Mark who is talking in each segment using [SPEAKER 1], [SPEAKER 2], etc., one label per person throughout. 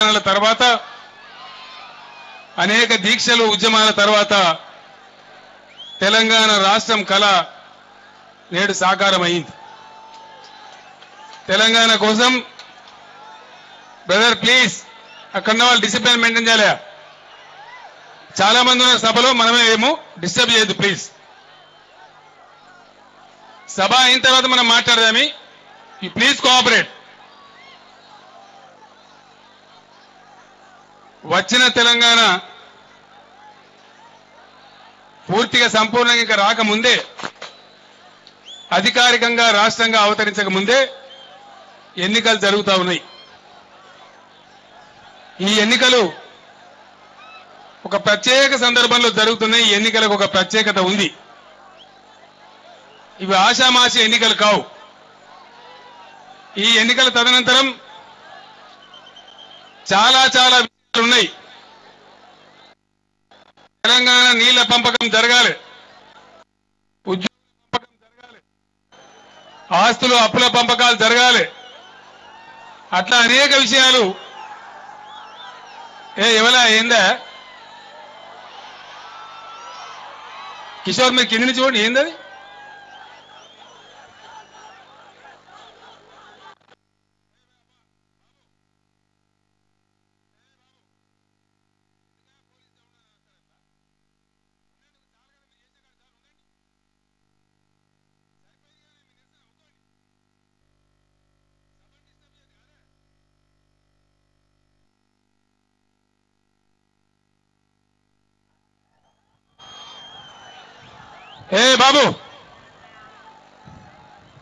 [SPEAKER 1] తర్వాత అనేక దీక్షలు ఉద్యమాల తర్వాత తెలంగాణ రాష్ట్రం కళ నేడు సాకారమైంది. తెలంగాణ కోసం బ్రదర్ ప్లీజ్ అక్కడ వాళ్ళు డిసిప్లిన్ మెయింటైన్ చేయాలి. చాలా మంది ఉన్న సభలో మనమే ఏమో డిస్టర్బ్ చేయొద్దు ప్లీజ్. సభ అయిన తర్వాత మనం మాట్లాడదామి. You please cooperate. వచ్చిన తెలంగాణ పూర్తిగా సంపూర్ణంగా ఇంకా రాకముందే, అధికారికంగా రాష్ట్రంగా అవతరించక ముందే ఎన్నికలు జరుగుతూ ఉన్నాయి. ఈ ఎన్నికలు ఒక ప్రత్యేక సందర్భంలో జరుగుతున్నాయి. ఈ ఎన్నికలకు ఒక ప్రత్యేకత ఉంది. ఇవి ఆషామాషి ఎన్నికలు కావు. ఈ ఎన్నికల తదనంతరం చాలా చాలా విషయాలు ఉన్నాయి. తెలంగాణ నీళ్ల పంపకం జరగాలి, ఉద్యోగ పంపకం జరగాలి, ఆస్తులు అప్పుల పంపకాలు జరగాలి. అట్లా అనేక విషయాలు. ఎవలా ఏందా కిషోర్, మీరు కింది నుంచి చూడండి. ఏందది? బాబు,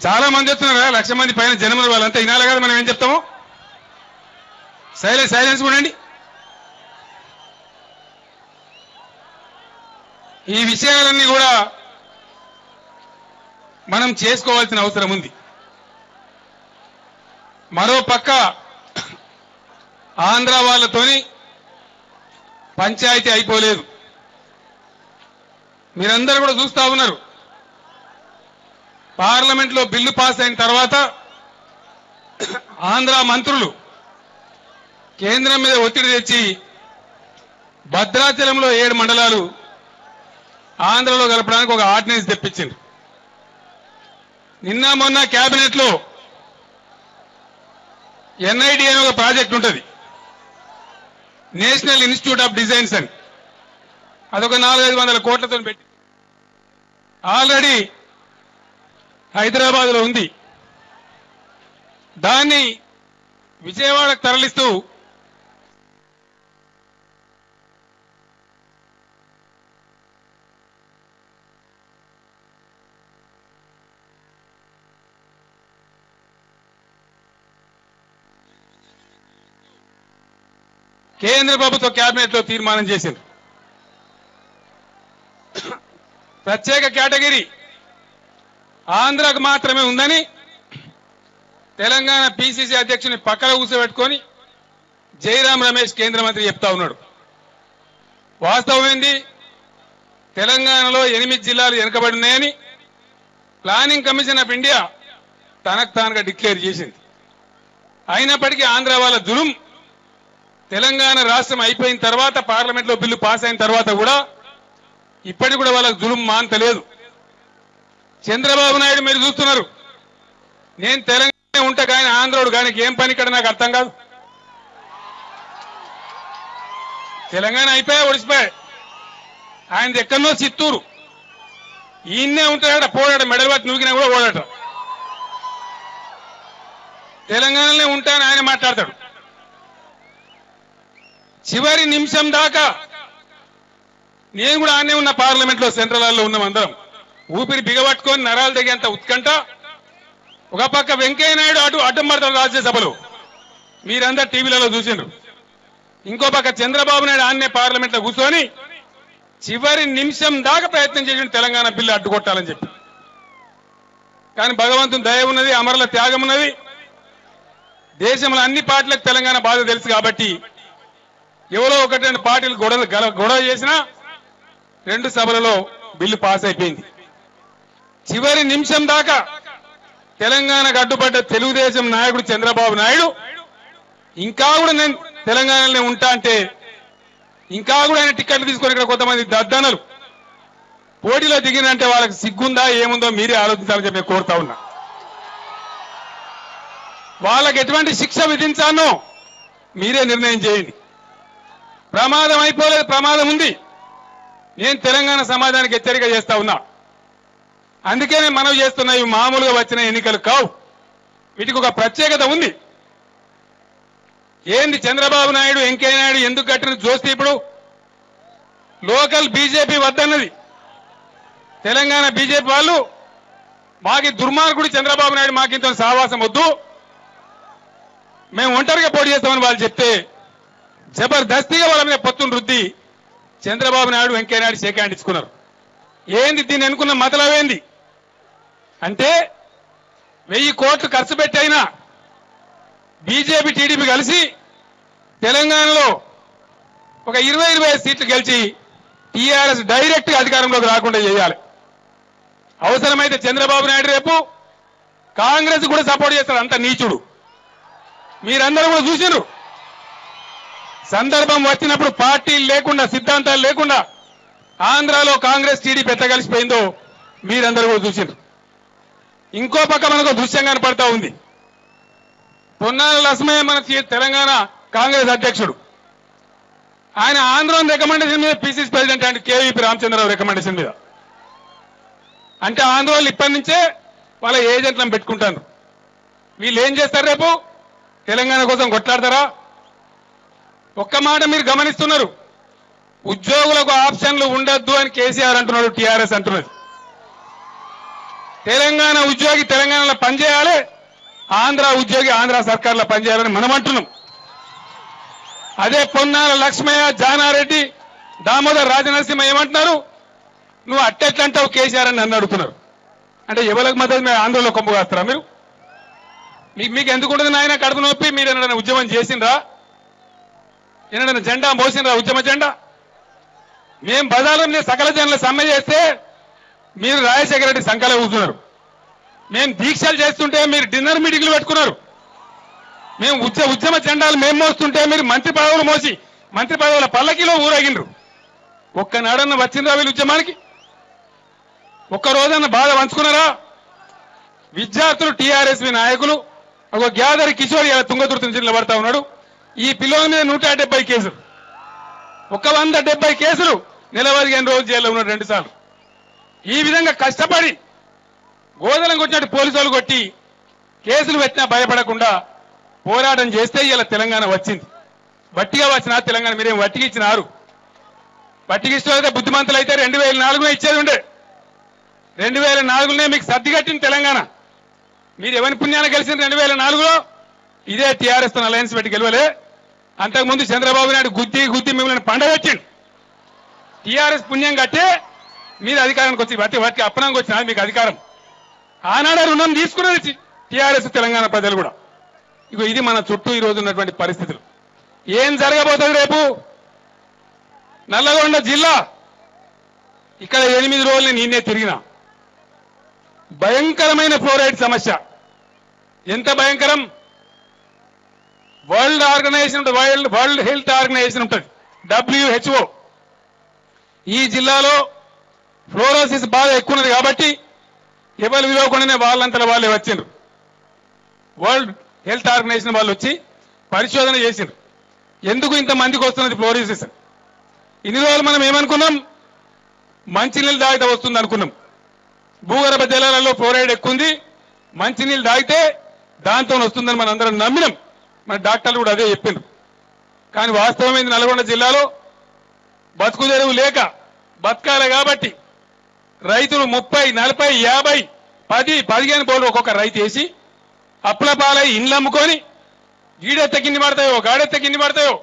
[SPEAKER 1] చాలా మంది వస్తున్నారా? 1,00,000 మంది పైన జనములు. వాళ్ళంతా వినాలి కదా మనం ఏం చెప్తాము. సైలెన్స్ ఉండండి. ఈ విషయాలన్నీ కూడా మనం చేసుకోవాల్సిన అవసరం ఉంది. మరో పక్క ఆంధ్ర వాళ్ళతోని పంచాయతీ అయిపోలేదు. మీరందరూ కూడా చూస్తా ఉన్నారు. పార్లమెంట్లో బిల్లు పాస్ అయిన తర్వాత ఆంధ్ర మంత్రులు కేంద్రం మీద ఒత్తిడి తెచ్చి భద్రాచలంలో 7 మండలాలు ఆంధ్రలో కలపడానికి ఒక ఆర్డినెన్స్ తెప్పించింది. నిన్న మొన్న కేబినెట్ లో ఎన్ఐడి అనే ఒక ప్రాజెక్ట్ ఉంటుంది, నేషనల్ ఇన్స్టిట్యూట్ ఆఫ్ డిజైన్స్ అని. అదొక 400-500 కోట్లతో పెట్టి ఆల్రెడీ హైదరాబాద్ లో ఉంది. దాన్ని విజయవాడకు తరలిస్తూ కేంద్ర ప్రభుత్వ కేబినెట్ లో తీర్మానం చేసింది. ప్రత్యేక కేటగిరీ ఆంధ్రకు మాత్రమే ఉందని తెలంగాణ పిసిసి అధ్యక్షుని పక్కన కూర్చోబెట్టుకొని జైరాం రమేష్ కేంద్ర మంత్రి చెప్తా ఉన్నాడు. వాస్తవం ఏంది? తెలంగాణలో 8 జిల్లాలు వెనుకబడి ఉన్నాయని ప్లానింగ్ కమిషన్ ఆఫ్ ఇండియా తనకు తానుగా డిక్లేర్ చేసింది. అయినప్పటికీ ఆంధ్ర వాళ్ళ జులుం తెలంగాణ రాష్ట్రం అయిపోయిన తర్వాత, పార్లమెంట్ లో బిల్లు పాస్ అయిన తర్వాత కూడా ఇప్పటికి కూడా వాళ్ళకు జులుం మానతలేదు. చంద్రబాబు నాయుడు మీరు చూస్తున్నారు. నేను తెలంగాణ ఉంటా కానీ ఆంధ్రోడు కానీ ఏం పని ఇక్కడ నాకు అర్థం కాదు. తెలంగాణ అయిపోయా ఒడిసిపోయా. ఆయనది ఎక్కడనో చిత్తూరు. ఈయన్నే ఉంటాడట, పోడాట, మెడల్ పట్టి నూకినా కూడా ఓడట. తెలంగాణలో ఉంటానని ఆయన మాట్లాడతాడు. చివరి నిమిషం దాకా నేను కూడా ఆనే ఉన్న పార్లమెంట్ లో, సెంట్రల్ హాల్లో ఉన్నాం అందరం. ఊపిరి బిగబట్టుకొని నరాలు తెగేంత ఉత్కంఠ. ఒక పక్క వెంకయ్య నాయుడు అడ్డం పడతాడు రాజ్యసభలో, మీరందరూ టీవీలలో చూసిండ్రు. ఇంకో పక్క చంద్రబాబు నాయుడు ఆన్నే పార్లమెంట్ లో కూర్చొని చివరి నిమిషం దాకా ప్రయత్నం చేసిండు తెలంగాణ బిల్లు అడ్డుకొట్టాలని చెప్పి. కానీ భగవంతుని దయ ఉన్నది, అమరుల త్యాగం ఉన్నది. దేశంలో అన్ని పార్టీలకు తెలంగాణ బాధ తెలుసు కాబట్టి ఎవరో 1-2 పార్టీలు గొడవ చేసినా 2 సభలలో బిల్లు పాస్ అయిపోయింది. చివరి నిమిషం దాకా తెలంగాణకు అడ్డుపడ్డ తెలుగుదేశం నాయకుడు చంద్రబాబు నాయుడు ఇంకా కూడా నేను తెలంగాణలోనే ఉంటా అంటే ఇంకా కూడా ఆయన టికెట్లు తీసుకొని ఇక్కడ కొంతమంది దద్దనలు పోటీలో దిగినంటే వాళ్ళకి సిగ్గుందా ఏముందో మీరే ఆలోచించాలని చెప్పి కోరుతా ఉన్నా. వాళ్ళకి ఎటువంటి శిక్ష విధించానో మీరే నిర్ణయం చేయండి. ప్రమాదం అయిపోలేదు, ప్రమాదం ఉంది. నేను తెలంగాణ సమాజానికి హెచ్చరిక చేస్తా ఉన్నా. అందుకే నేను మనవి చేస్తున్నా, ఇవి మామూలుగా వచ్చిన ఎన్నికలు కావు, వీటికి ఒక ప్రత్యేకత ఉంది. ఏంది చంద్రబాబు నాయుడు వెంకయ్య నాయుడు ఎందుకు కట్టిన జోస్తి? ఇప్పుడు లోకల్ బీజేపీ వద్దన్నది తెలంగాణ బీజేపీ వాళ్ళు. మాకి దుర్మార్గుడు చంద్రబాబు నాయుడు, మాకింత సావాసం వద్దు, మేము ఒంటరిగా పోటీ చేస్తామని వాళ్ళు చెప్తే జబర్దస్తిగా వాళ్ళ మీద పొత్తును రుద్ది చంద్రబాబు నాయుడు వెంకయ్య నాయుడు షేక్ హ్యాండ్ ఇచ్చుకున్నారు. ఏంది దీన్ని అనుకున్న మతలవేంది అంటే 1000 కోట్లు ఖర్చు పెట్టైనా బీజేపీ టీడీపీ కలిసి తెలంగాణలో ఒక 20-25 సీట్లు గెలిచి టీఆర్ఎస్ డైరెక్ట్ గా అధికారంలోకి రాకుండా చేయాలి. అవసరమైతే చంద్రబాబు నాయుడు రేపు కాంగ్రెస్ కూడా సపోర్ట్ చేస్తారు. అంత నీచుడు మీరందరూ కూడా చూసినారు. సందర్భం వచ్చినప్పుడు పార్టీలు లేకుండా, సిద్ధాంతాలు లేకుండా ఆంధ్రాలో కాంగ్రెస్ టీడీపీ ఎట్లా కలిసిపోయిందో మీరందరూ కూడా చూసినారు. ఇంకో పక్క మనకు దృశ్యం కనపడతా ఉంది. పొన్నాల లక్ష్మయ్య మన తెలంగాణ కాంగ్రెస్ అధ్యక్షుడు, ఆయన ఆంధ్రోన్ రికమెండేషన్ మీద పిసిసి ప్రెసిడెంట్ అంటే కేవీపీ రామచంద్రరావు రికమెండేషన్ మీద. అంటే ఆంధ్రోలు ఇప్పటి నుంచే వాళ్ళ ఏజెంట్లను పెట్టుకుంటారు. వీళ్ళు ఏం చేస్తారు? రేపు తెలంగాణ కోసం కొట్లాడతారా? ఒక్క మాట మీరు గమనిస్తున్నారు, ఉద్యోగులకు ఆప్షన్లు ఉండొద్దు అని కేసీఆర్ అంటున్నాడు, టీఆర్ఎస్ అంటున్నది. తెలంగాణ ఉద్యోగి తెలంగాణలో పనిచేయాలి, ఆంధ్ర ఉద్యోగి ఆంధ్ర సర్కార్లో పనిచేయాలని మనం అంటున్నాం. అదే పొన్నాల లక్ష్మయ్య, జానారెడ్డి, దామోదర్ రాజనరసింహ ఏమంటున్నారు? నువ్వు అట్టెట్లంటావు కేసీఆర్ అని నన్ను అడుగుతున్నారు. అంటే ఎవరికి మద్దతు మీరు ఆంధ్రలో కొమ్ము కాస్తారా? మీరు మీకు ఎందుకుంటుంది నాయన కడుపు నొప్పి? మీరు ఏమైనా ఉద్యమం చేసిండ్రా? ఏమైనా జెండా మోసిండ్రా? ఉద్యమ జెండా? మేము బజార్లో సకల జనుల సమ్మె చేస్తే మీరు రాజశేఖర రెడ్డి సంకలే కూర్చున్నారు. మేము దీక్షలు చేస్తుంటే మీరు డిన్నర్ మీటింగ్లు పెట్టుకున్నారు. మేము ఉద్యమ జెండాలు మేము మోస్తుంటే మీరు మంత్రి పదవులు మోసి మంత్రి పదవుల పల్లకిలో ఊరేగిండ్రు. ఒక్కనాడన్న వచ్చిండ్రా వీళ్ళు ఉద్యమానికి? ఒక్క రోజన్న బాధ పంచుకున్నారా? విద్యార్థులు, టీఆర్ఎస్వి నాయకులు, ఒక గ్యాదరి కిషోర్ ఇలా తుంగతుర్తి నుంచి నిలబడతా ఉన్నాడు. ఈ పిల్లల మీద 170 కేసులు, 170 కేసులు, నిలబడిన రోజు జైల్లో ఉన్నాడు 2 సార్లు. ఈ విధంగా కష్టపడి గోదలం కొట్టినట్టు పోలీసు వాళ్ళు కొట్టి కేసులు పెట్టినా భయపడకుండా పోరాటం చేస్తే ఇలా తెలంగాణ వచ్చింది. వట్టిగా వచ్చిన తెలంగాణ మీరేం వట్టికి ఇచ్చినారు? వట్టికి ఇష్టమైతే బుద్ధిమంతులు అయితే 2004 ఇచ్చేది ఉండే. 2004 మీకు సర్ది కట్టింది తెలంగాణ. మీరు ఎవరి పుణ్యాన్ని గెలిచిన 2004లో ఇదే టీఆర్ఎస్ తో అలయన్స్ పెట్టి గెలవలే. అంతకుముందు చంద్రబాబు నాయుడు గుద్ది మిమ్మల్ని పండగట్టిండు. టీఆర్ఎస్ పుణ్యం కట్టే మీరు అధికారానికి వచ్చి వట్టి అప్పనంగా వచ్చిన మీకు అధికారం. ఆనాడే రుణం తీసుకున్నది టీఆర్ఎస్ తెలంగాణ ప్రజలు కూడా. ఇగో ఇది మన చుట్టూ ఈ రోజు ఉన్నటువంటి పరిస్థితులు. ఏం జరగబోతుంది రేపు? నల్లగొండ జిల్లా ఇక్కడ 8 రోజులు నేనే తిరిగినా. భయంకరమైన ఫ్లోరైడ్ సమస్య. ఎంత భయంకరం? వరల్డ్ హెల్త్ ఆర్గనైజేషన్ ఉంటుంది, WHO. ఈ జిల్లాలో ఫ్లోరోసిస్ బాగా ఎక్కువ ఉన్నది కాబట్టి ఎవరు విలువకుండానే వాళ్ళంతా వాళ్ళే వచ్చిండ్రు. వరల్డ్ హెల్త్ ఆర్గనైజేషన్ వాళ్ళు వచ్చి పరిశోధన చేసిండ్రు. ఎందుకు ఇంత మందికి వస్తున్నది ఫ్లోరోసిస్? ఇన్ని రోజులు మనం ఏమనుకున్నాం? మంచినీళ్ళు తాగితే వస్తుంది అనుకున్నాం. భూగర్భ జలాలలో ఫ్లోరైడ్ ఎక్కువ ఉంది, మంచినీళ్ళు తాగితే దాంతో వస్తుందని మనం అందరం నమ్మినాం. మన డాక్టర్లు కూడా అదే చెప్పిండ్రు. కానీ వాస్తవమైంది నల్గొండ జిల్లాలో బతుకు తెరువు లేక బతకాలి కాబట్టి రైతులు 30, 40, 50, 10, 15 బోర్లు ఒక్కొక్క రైతు వేసి అప్పుల పాలై ఇండ్లు అమ్ముకొని గీడెత్త కింది పడతాయో, గాడెత్త కింది పడతాయో,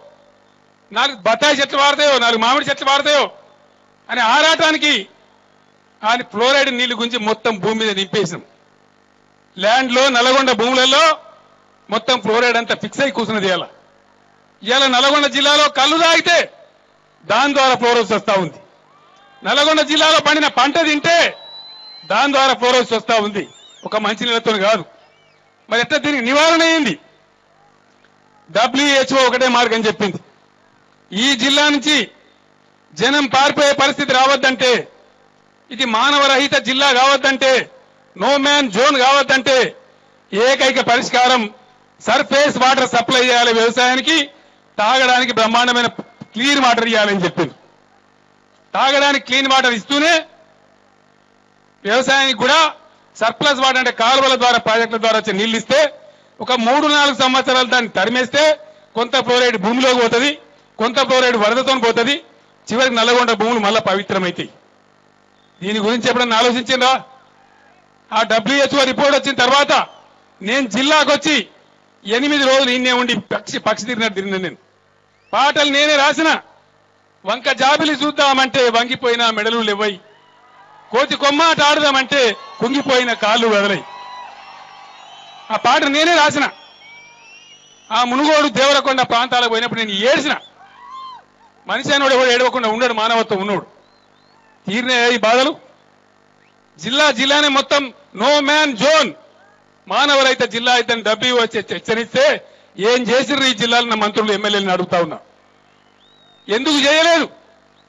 [SPEAKER 1] 4 బత్తాయి చెట్లు వాడతాయో, 4 మామిడి చెట్లు వాడతాయో అని ఆరాటానికి ఆయన ఫ్లోరైడ్ నీళ్లు గురించి మొత్తం భూమి మీద నింపేసినాం. ల్యాండ్ లో నల్గొండ భూములలో మొత్తం ఫ్లోరైడ్ అంతా ఫిక్స్ అయి కూర్చున్నది. ఇవాళ నల్గొండ జిల్లాలో కళ్ళు తాగితే దాని ద్వారా ఫ్లోరోసిస్ వస్తా ఉంది. నల్గొండ జిల్లాలో పండిన పంట తింటే దాని ద్వారా ఫ్లోరోసిస్ వస్తా ఉంది. ఒక మంచి నీళ్ళతో కాదు. మరి ఎట్లా దీనికి నివారణ అయింది? WHO ఒకటే మార్గం చెప్పింది. ఈ జిల్లా నుంచి జనం పారిపోయే పరిస్థితి రావద్దంటే, ఇది మానవరహిత జిల్లా కావద్దంటే, నో మ్యాన్ జోన్ కావద్దంటే ఏకైక పరిష్కారం సర్ఫేస్ వాటర్ సప్లై చేయాలి, వ్యవసాయానికి తాగడానికి బ్రహ్మాండమైన క్లీన్ వాటర్ ఇవ్వాలని చెప్పింది. తాగడానికి క్లీన్ వాటర్ ఇస్తూనే వ్యవసాయానికి కూడా సర్ప్లస్ వాటర్ అంటే కాలువల ద్వారా ప్రాజెక్టుల ద్వారా వచ్చే నీళ్లు ఇస్తే ఒక 3-4 సంవత్సరాలు దాన్ని తరిమేస్తే కొంత ఫ్లోరైడ్ భూమిలోకి పోతుంది, కొంత ఫ్లోరైడ్ వరదతో పోతుంది, చివరికి నల్లగొండ భూములు మళ్ళా పవిత్రమైతాయి. దీని గురించి ఎప్పుడన్నా ఆలోచించిందా? ఆ WHO రిపోర్ట్ వచ్చిన తర్వాత నేను జిల్లాకు వచ్చి 8 రోజులు ఇన్నే ఉండి పక్షి తిరిగిన నేను పాటలు నేనే రాసిన. వంక జాబిలి చూద్దామంటే వంగిపోయిన మెడలు లేవై, కోతి కొమ్మాట ఆడదామంటే కుంగిపోయిన కాళ్ళు వదలై. ఆ పాట నేనే రాసిన. ఆ మునుగోడు దేవరకొండ ప్రాంతాలకు పోయినప్పుడు నేను ఏడ్చిన. మనిషి అయినోడు ఎవడు ఏడవకుండా ఉండడు, మానవత్వం ఉన్నోడు. తీరినాయి ఈ బాధలు. జిల్లానే మొత్తం నో మ్యాన్ జోన్, మానవరైతే జిల్లా అయితే WHO వచ్చి హెచ్చరిస్తే ఏం చేసిర్రు ఈ జిల్లాలో మంత్రులు ఎమ్మెల్యేలను అడుగుతా ఉన్నా. ఎందుకు చేయలేదు?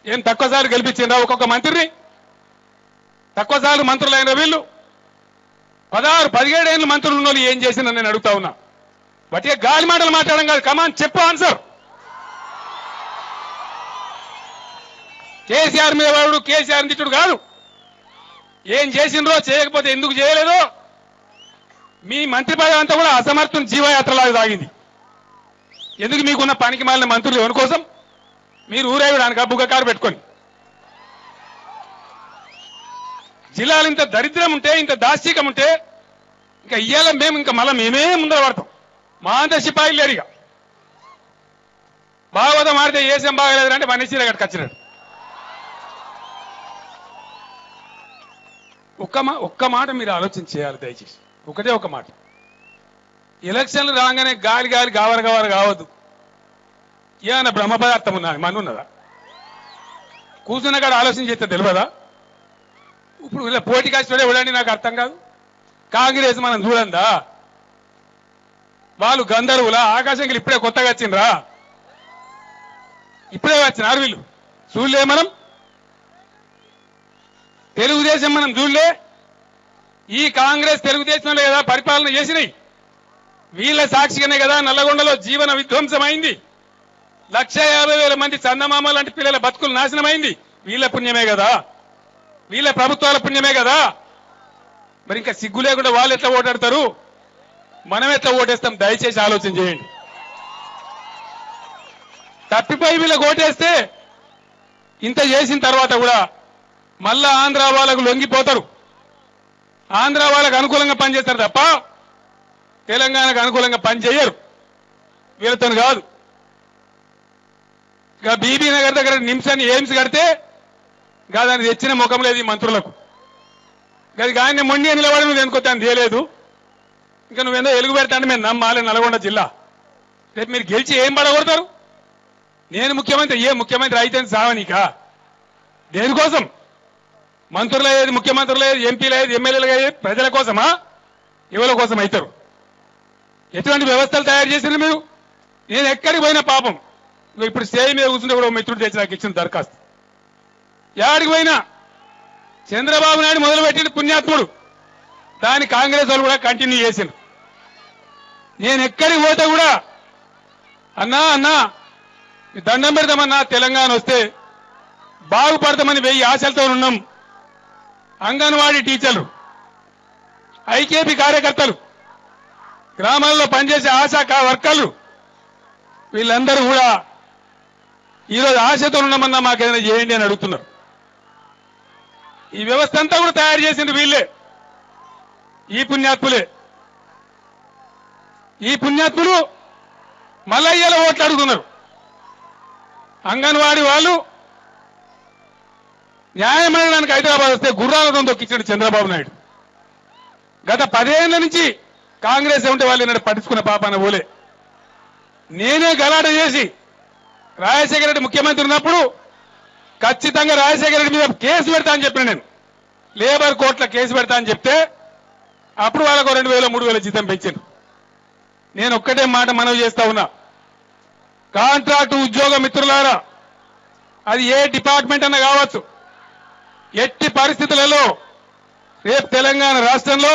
[SPEAKER 1] ఏం తక్కువసారి గెలిపించిందా ఒక్కొక్క మంత్రిని? తక్కువసార్లు మంత్రులైన వీళ్ళు 16-17 ఏళ్ళు మంత్రులు ఉన్న ఏం చేసినా నేను అడుగుతా ఉన్నా. బట్టిగా గాలి మాటలు మాట్లాడడం కాదు, కమాన్ చెప్పు ఆన్సర్. కేసీఆర్ మీద వాడు కేసీఆర్ తిట్టుడు కాదు. ఏం చేసిండ్రో, చేయకపోతే ఎందుకు చేయలేదో. మీ మంత్రి పదవి అంతా కూడా అసమర్థం జీవయాత్రలాగా సాగింది. ఎందుకు? మీకున్న పనికి మాలిన మంత్రులు ఎవరి కోసం? మీరు ఊరేగడానికి బుగ్గ కారు పెట్టుకొని. జిల్లాలు ఇంత దరిద్రం ఉంటే, ఇంత దాస్తికం ఉంటే ఇంకా ఇయ్యాల మేము ఇంకా మళ్ళీ మేమే ముందర పడతాం. మా అంత సిపాయిలు లేరు. ఇక భాగవతం ఆడితే ఏసేం బాగలేదు అంటే మనిషి కట్టుకొచ్చినాడు. ఒక్క మాట మీరు ఆలోచన చేయాలి దయచేసి. ఒకటే ఒక మాట. ఎలక్షన్లు రాగానే గాలి గావర కావద్దు. ఏమైనా బ్రహ్మ పదార్థం ఉన్నది మన ఉన్నదా? కూర్చున్న కాడ ఆలోచన చేస్తే తెలియదా? ఇప్పుడు ఇలా పోటీ కాస్టోడే ఇవ్వడండి నాకు అర్థం కాదు. కాంగ్రెస్ మనం చూడందా? వాళ్ళు గంధర్వుల ఆకాశంకి ఇప్పుడే కొత్తగా వచ్చిండ్రా? ఇప్పుడే వచ్చినారు వీళ్ళు. చూడలే మనం? తెలుగుదేశం మనం చూడలే? ఈ కాంగ్రెస్ తెలుగుదేశంలో కదా పరిపాలన చేసినాయి. వీళ్ళ సాక్షిగానే కదా నల్లగొండలో జీవన విధ్వంసమైంది. 150,000 మంది చందమామ లాంటి పిల్లల బతుకులు నాశనమైంది. వీళ్ళ పుణ్యమే కదా, వీళ్ళ ప్రభుత్వాల పుణ్యమే కదా. మరి ఇంకా సిగ్గు లేకుండా వాళ్ళు ఎట్లా ఓటాడతారు, మనం ఎట్లా ఓటేస్తాం? దయచేసి ఆలోచన చేయండి. తప్పిపోయి వీళ్ళకి ఓటేస్తే ఇంత చేసిన తర్వాత కూడా మళ్ళా ఆంధ్ర వాళ్ళకు లొంగిపోతారు. ఆంధ్ర వాళ్ళకు అనుకూలంగా పనిచేస్తారు తప్ప తెలంగాణకు అనుకూలంగా పనిచేయరు. వీళ్ళతో కాదు. ఇక బీబీ నగర్ దగ్గర నిమ్సాన్ని ఎయిమ్స్ కడితే దానికి తెచ్చిన ముఖం లేదు ఈ మంత్రులకు. అది కానీ మొండి నిలబడి నువ్వు ఎందుకొద్దాన్ని తేలేదు. ఇంకా నువ్వేందో ఎలుగు పెడతాంటే మేము నమ్మాలి నల్గొండ జిల్లా. రేపు మీరు గెలిచి ఏం పడగొడతారు? నేను ముఖ్యమంత్రి, ఏ ముఖ్యమంత్రి అయితే సావనీకా? దేనికోసం? మంత్రులు అయ్యేది, ముఖ్యమంత్రులు అయ్యేది, ఎంపీలు అయ్యేది, ఎమ్మెల్యేలు అయ్యేది ప్రజల కోసమా? ఎవరి కోసం అవుతారు? ఎటువంటి వ్యవస్థలు తయారు చేసిన మీరు? నేను ఎక్కడికి పోయినా పాపం ఇప్పుడు స్టేజ్ మీద కూర్చుంటే కూడా మిత్రుడు తెచ్చి నాకు ఇచ్చిన దరఖాస్తు. ఎక్కడికి పోయినా చంద్రబాబు నాయుడు మొదలుపెట్టిన పుణ్యాత్ముడు, దాన్ని కాంగ్రెస్ వాళ్ళు కూడా కంటిన్యూ చేసిండు. నేను ఎక్కడికి పోతే కూడా అన్నా దండం పెడతామన్నా, తెలంగాణ వస్తే బాగుపడతామని 1000 ఆశలతో ఉన్నాం. అంగన్వాడీ టీచర్లు, ఐకేపీ కార్యకర్తలు, గ్రామాల్లో పనిచేసే ఆశా వర్కర్లు వీళ్ళందరూ కూడా ఈరోజు ఆశతో ఉన్నామన్నా మాకేదైనా చేయండి అని అడుగుతున్నారు. ఈ వ్యవస్థ అంతా కూడా తయారు చేసింది వీళ్ళే, ఈ పుణ్యాత్ములే. ఈ పుణ్యాత్ములు మల్లయ్యల ఓట్లు అడుగుతున్నారు. అంగన్వాడీ వాళ్ళు న్యాయం అడగడానికి హైదరాబాద్ వస్తే గుర్రాలతో తొక్కించాడు చంద్రబాబు నాయుడు. గత 10 ఏళ్ల నుంచి కాంగ్రెస్ ఉంటే వాళ్ళు ఈనాడు పట్టించుకున్న పాపాన పోలే. నేనే గలాట చేసి రాజశేఖర రెడ్డి ముఖ్యమంత్రి ఉన్నప్పుడు ఖచ్చితంగా రాజశేఖర రెడ్డి మీద కేసు పెడతా అని చెప్పిన నేను. లేబర్ కోర్టులో కేసు పెడతా అని చెప్తే అప్పుడు వాళ్ళకు 2,000 3,000 జీతం పెంచాను. నేను ఒక్కటే మాట మనవి చేస్తా ఉన్నా, కాంట్రాక్టు ఉద్యోగ మిత్రులారా, అది ఏ డిపార్ట్మెంట్ అన్నా కావచ్చు, ఎట్టి పరిస్థితులలో రేపు తెలంగాణ రాష్ట్రంలో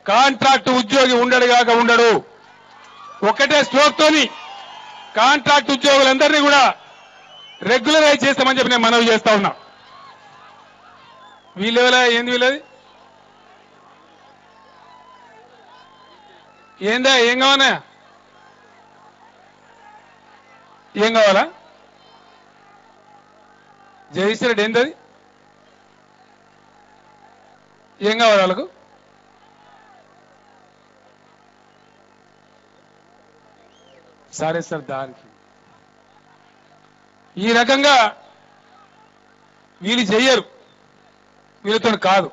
[SPEAKER 1] కాంట్రాక్టు ఉద్యోగి ఉండడుగాక ఉండడు. ఒకటే స్ట్రోక్ తోని కాంట్రాక్ట్ ఉద్యోగులందరినీ కూడా రెగ్యులరైజ్ చేస్తామని చెప్పి నేను మనవి చేస్తా ఉన్నా. వీళ్ళెవలా ఏంది వీళ్ళది ఏందా ఏం కావాలా ఏం కావాలా జయశ్వరుడు ఏంటది ఏం కావాలి వాళ్ళకు సరే సార్ దానికి ఈ రకంగా వీళ్ళు చెయ్యరు, వీళ్ళతో కాదు.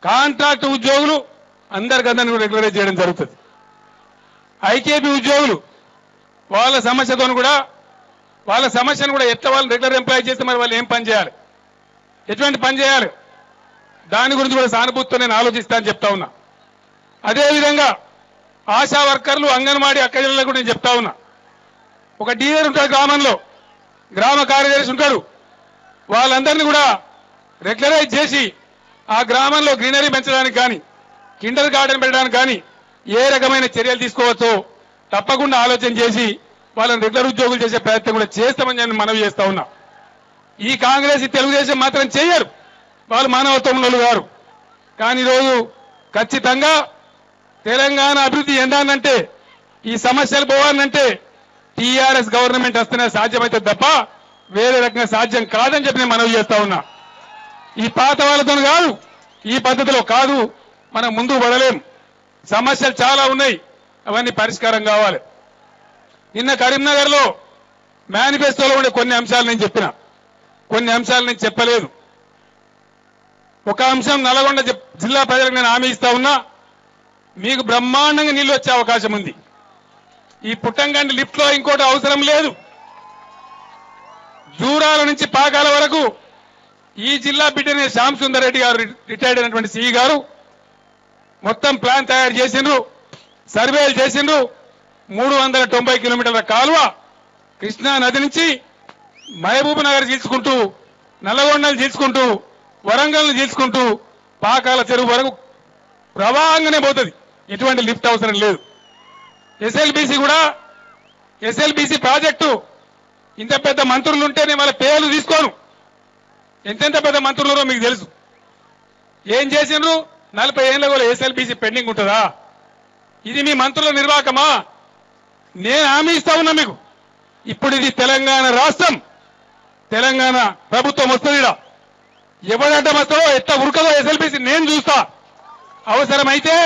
[SPEAKER 1] కాంట్రాక్ట్ ఉద్యోగులు అందరికీ రెగ్యులరైజ్ చేయడం జరుగుతుంది. ఐకేపీ ఉద్యోగులు వాళ్ళ సమస్యతో కూడా వాళ్ళ సమస్యను కూడా ఎట్లా వాళ్ళు రెగ్యులర్ ఎంప్లాయ్ చేస్తే మరి వాళ్ళు ఏం పని చేయాలి, ఎటువంటి పని చేయాలి, దాని గురించి కూడా సానుభూతితో నేను ఆలోచిస్తా అని చెప్తా ఉన్నా. అదేవిధంగా ఆశా వర్కర్లు అంగన్వాడీ అక్కజలకు నేను చెప్తా ఉన్నా. ఒక డీలర్ ఉంటాడు గ్రామంలో, గ్రామ కార్యదర్శి ఉంటాడు, వాళ్ళందరినీ కూడా రెగ్యులరైజ్ చేసి ఆ గ్రామంలో గ్రీనరీ పెంచడానికి కానీ కిండర్ గార్డెన్ పెట్టడానికి కానీ ఏ రకమైన చర్యలు తీసుకోవచ్చో తప్పకుండా ఆలోచన చేసి వాళ్ళని రెగ్యులర్ ఉద్యోగులు చేసే ప్రయత్నం కూడా చేస్తామని నేను మనవి చేస్తా ఉన్నా. ఈ కాంగ్రెస్ తెలుగుదేశం మాత్రం చేయరు, వాళ్ళు మానవత్వంలో గారు. కానీ ఈరోజు ఖచ్చితంగా తెలంగాణ అభివృద్ధి ఎందానంటే ఈ సమస్యలు పోవాలంటే టీఆర్ఎస్ గవర్నమెంట్ వస్తేనే సాధ్యమైతే తప్ప వేరే రకంగా సాధ్యం కాదని చెప్పి నేను మనవి చేస్తా ఉన్నా. ఈ పాత వాళ్ళతో కాదు, ఈ పద్ధతిలో కాదు, మనం ముందుకు పడలేం. సమస్యలు చాలా ఉన్నాయి, అవన్నీ పరిష్కారం కావాలి. నిన్న కరీంనగర్ లో మేనిఫెస్టోలో ఉండే కొన్ని అంశాలు నేను చెప్పిన, కొన్ని అంశాలు నేను చెప్పలేదు. ఒక అంశం నల్గొండ జిల్లా ప్రజలకు నేను హామీ ఇస్తా ఉన్నా, మీకు బ్రహ్మాండంగా నీళ్లు వచ్చే అవకాశం ఉంది. ఈ పుట్టంగండి లిఫ్ట్ లో ఇంకోటి అవసరం లేదు. జూరాల నుంచి పాకాల వరకు ఈ జిల్లా బిడ్డనే శ్యామ్ సుందర్ రెడ్డి గారు, రిటైర్డ్ అయినటువంటి సిఈ గారు మొత్తం ప్లాన్ తయారు చేసిండ్రు, సర్వేలు చేసిండ్రు. 390 కిలోమీటర్ల కాలువ కృష్ణా నది నుంచి మహబూబ్ నగర్ తీసుకుంటూ, నల్లగొండలు తీసుకుంటూ, వరంగల్ తీసుకుంటూ పాకాల చెరువు వరకు ప్రవాహంగానే పోతుంది, ఎటువంటి లిఫ్ట్ అవసరం లేదు. ఎస్ఎల్బీసీ కూడా, ఎస్ఎల్బీసీ ప్రాజెక్టు ఇంత పెద్ద మంత్రులు ఉంటేనే వాళ్ళ పేర్లు తీసుకోను, ఎంతెంత పెద్ద మంత్రులు మీకు తెలుసు. ఏం చేసిండ్రు? 40 ఏళ్ల కూడా ఎస్ఎల్బీసీ పెండింగ్ ఉంటుందా? ఇది మీ మంత్రుల నిర్వాహకమా? నేను హామీ ఇస్తా ఉన్నా మీకు, ఇప్పుడు ఇది తెలంగాణ రాష్ట్రం, తెలంగాణ ప్రభుత్వం వస్తుంది. ఎవడంటే వస్తాడో ఎట్లా ఉరకదో ఎస్ఎల్బీసీ నేను చూస్తా. అవసరమైతే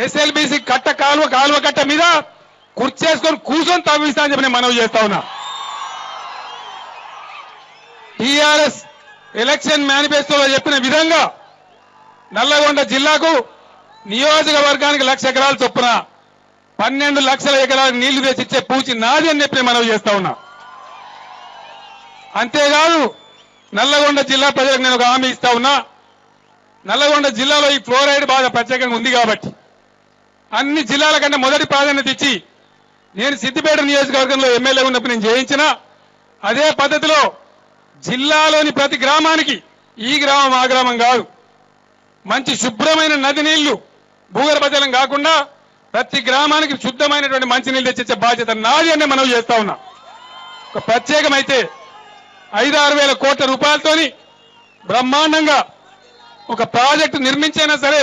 [SPEAKER 1] ఎస్ఎల్బీసీ కాలువ కట్ట మీద కుర్చేసుకొని కూర్చొని తవ్విస్తా అని చెప్పి నేను మనవి చేస్తా ఉన్నా. టీఆర్ఎస్ ఎలక్షన్ మేనిఫెస్టోలో చెప్పిన విధంగా నల్లగొండ జిల్లాకు నియోజకవర్గానికి 1,00,000 ఎకరాలు చొప్పున 12 లక్షల ఎకరాలకు నీళ్లు తెచ్చిచ్చే పూచి నాది అని చెప్పి మనవి చేస్తా ఉన్నా. అంతేకాదు నల్లగొండ జిల్లా ప్రజలకు నేను ఒక హామీ ఇస్తా ఉన్నా. నల్లగొండ జిల్లాలో ఈ ఫ్లోరైడ్ బాగా ప్రత్యేకంగా ఉంది కాబట్టి అన్ని జిల్లాల కంటే మొదటి ప్రాధాన్యత ఇచ్చి, నేను సిద్దిపేట నియోజకవర్గంలో ఎమ్మెల్యే ఉన్నప్పుడు నేను చేయించిన అదే పద్ధతిలో జిల్లాలోని ప్రతి గ్రామానికి, ఈ గ్రామం ఆ గ్రామం కాదు, మంచి శుభ్రమైన నది నీళ్లు భూగర్భ జలం కాకుండా ప్రతి గ్రామానికి శుద్ధమైనటువంటి మంచినీళ్ళు తెచ్చే బాధ్యత నాది అని మనవి చేస్తా ఉన్నా. ఒక ప్రత్యేకమైతే 5-6 వేల కోట్ల రూపాయలతోని బ్రహ్మాండంగా ఒక ప్రాజెక్టు నిర్మించైనా సరే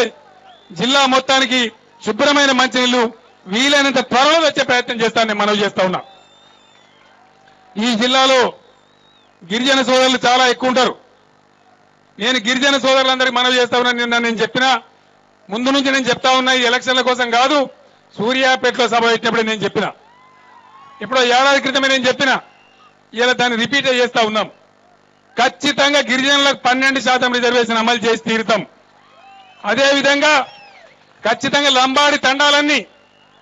[SPEAKER 1] జిల్లా మొత్తానికి శుభ్రమైన మంచినీళ్లు వీలైనంత త్వరలో వచ్చే ప్రయత్నం చేస్తానని మనవి చేస్తా ఉన్నా. ఈ జిల్లాలో గిరిజన సోదరులు చాలా ఎక్కువ ఉంటారు. నేను గిరిజన సోదరులందరికీ మనవి చేస్తా ఉన్నా. నిన్న నేను చెప్పినా, ముందు నుంచి నేను చెప్తా ఉన్నా, ఈ ఎలక్షన్ల కోసం కాదు, సూర్యాపేటలో సభ పెట్టినప్పుడు నేను చెప్పిన, ఇప్పుడు ఏడాది క్రితమే నేను చెప్పిన, ఇలా దాన్ని రిపీట్ చేస్తా ఉన్నాం. ఖచ్చితంగా గిరిజనులకు 12% రిజర్వేషన్ అమలు చేసి తీరుతాం. అదేవిధంగా ఖచ్చితంగా లంబాడి తండాలన్నీ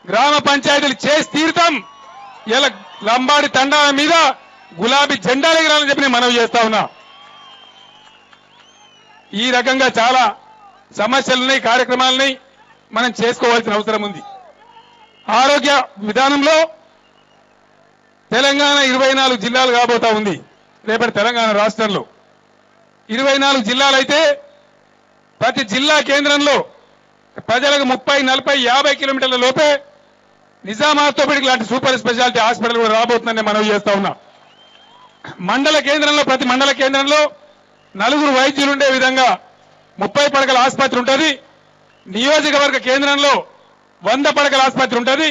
[SPEAKER 1] గ్రామ పంచాయతీలు చేసి తీరుతాం. ఇలా లంబాడి తండాల మీద గులాబీ జెండాలు ఎగరాలని చెప్పి నేను మనవి చేస్తా ఉన్నా. ఈ రకంగా చాలా సమస్యలున్నాయి, కార్యక్రమాలని మనం చేసుకోవాల్సిన అవసరం ఉంది. ఆరోగ్య విధానంలో తెలంగాణ 24 జిల్లాలు కాబోతా ఉంది రేపటి తెలంగాణ రాష్ట్రంలో 24 జిల్లాలైతే ప్రతి జిల్లా కేంద్రంలో ప్రజలకు 30, 40, 50 కిలోమీటర్ల లోపే నిజాం ఆర్థోపెడిక్ లాంటి సూపర్ స్పెషాలిటీ హాస్పిటల్ కూడా రాబోతుందని మనవి చేస్తా ఉన్నా. మండల కేంద్రంలో ప్రతి మండల కేంద్రంలో 4 వైద్యులు ఉండే విధంగా 30 పడకల ఆసుపత్రి ఉంటుంది. నియోజకవర్గ కేంద్రంలో 100 పడకల ఆసుపత్రి ఉంటుంది.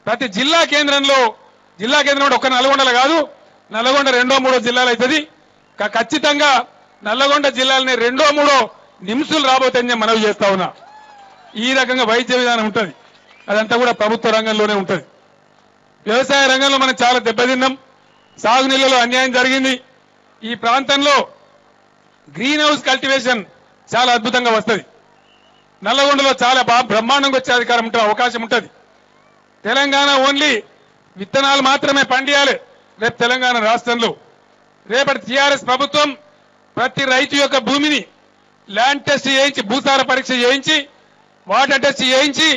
[SPEAKER 1] ప్రతి జిల్లా కేంద్రంలో ఒక్క నల్గొండలో కాదు, నల్గొండ 2, 3 జిల్లాలు అవుతుంది. ఖచ్చితంగా నల్గొండ జిల్లాలని 2, 3 నిమ్సులు రాబోతాయని మనవి చేస్తా ఉన్నా. ఈ రకంగా వైద్య విధానం ఉంటుంది. అదంతా కూడా ప్రభుత్వ రంగంలోనే ఉంటుంది. వ్యవసాయ రంగంలో మనం చాలా దెబ్బతిన్నాం. సాగునీళ్లలో అన్యాయం జరిగింది. ఈ ప్రాంతంలో గ్రీన్ హౌస్ కల్టివేషన్ చాలా అద్భుతంగా వస్తుంది. నల్లగొండలో చాలా బ్రహ్మాండంగా వచ్చే అధికారం ఉంటుంది, అవకాశం ఉంటుంది. తెలంగాణ ఓన్లీ విత్తనాలు మాత్రమే పండియాలి. రేపు తెలంగాణ రాష్ట్రంలో రేపటి టీఆర్ఎస్ ప్రభుత్వం ప్రతి రైతు యొక్క భూమిని ల్యాండ్ టెస్ట్ చేయించి, భూసార పరీక్ష చేయించి, వాటర్ టెస్ట్ చేయించి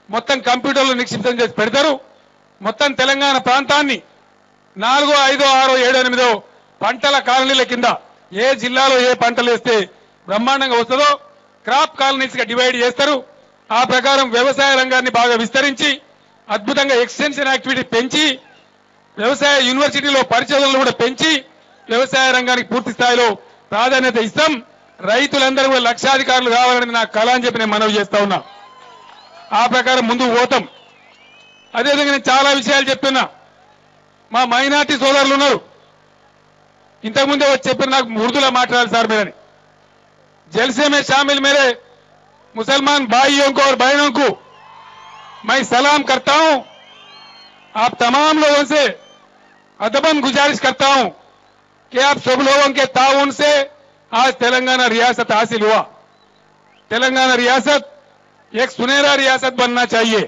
[SPEAKER 1] మొత్తం కంప్యూటర్లో నిక్షిప్తం చేసి పెడతారు. మొత్తం తెలంగాణ ప్రాంతాన్ని 4, 5, 6, 7, 8 పంటల కాలనీల కింద ఏ జిల్లాలో ఏ పంటలు వేస్తే బ్రహ్మాండంగా వస్తుందో క్రాప్ కాలనీస్ గా డివైడ్ చేస్తారు. ఆ ప్రకారం వ్యవసాయ రంగాన్ని బాగా విస్తరించి అద్భుతంగా ఎక్స్టెన్షన్ యాక్టివిటీ పెంచి వ్యవసాయ యూనివర్సిటీలో పరిశోధనలు కూడా పెంచి వ్యవసాయ రంగానికి పూర్తి స్థాయిలో ప్రాధాన్యత ఇస్తాం. రైతులందరూ కూడా లక్షాధికారులు కావాలని నా కళ అని చెప్పి నేను మనవి చేస్తా ఉన్నా. ఆ ప్రకారం ముందుకు పోతాం. అదేవిధంగా నేను చాలా విషయాలు చెప్తున్నా. మా మైనార్టీ సోదరులు ఉన్నారు. ఇంతకుముందే వచ్చి చెప్పిన నాకు ఉర్దూలో మాట్లాడాలి సార్ మీరని. जलसे में शामिल मेरे मुसलमान भाइयों को और बहनों को मैं सलाम करता हूं. आप तमाम लोगों से अदबन गुजारिश करता हूं कि आप सब लोगों के ताउन से आज तेलंगाना रियासत हासिल हुआ. तेलंगाना रियासत एक सुनहरा रियासत बनना चाहिए.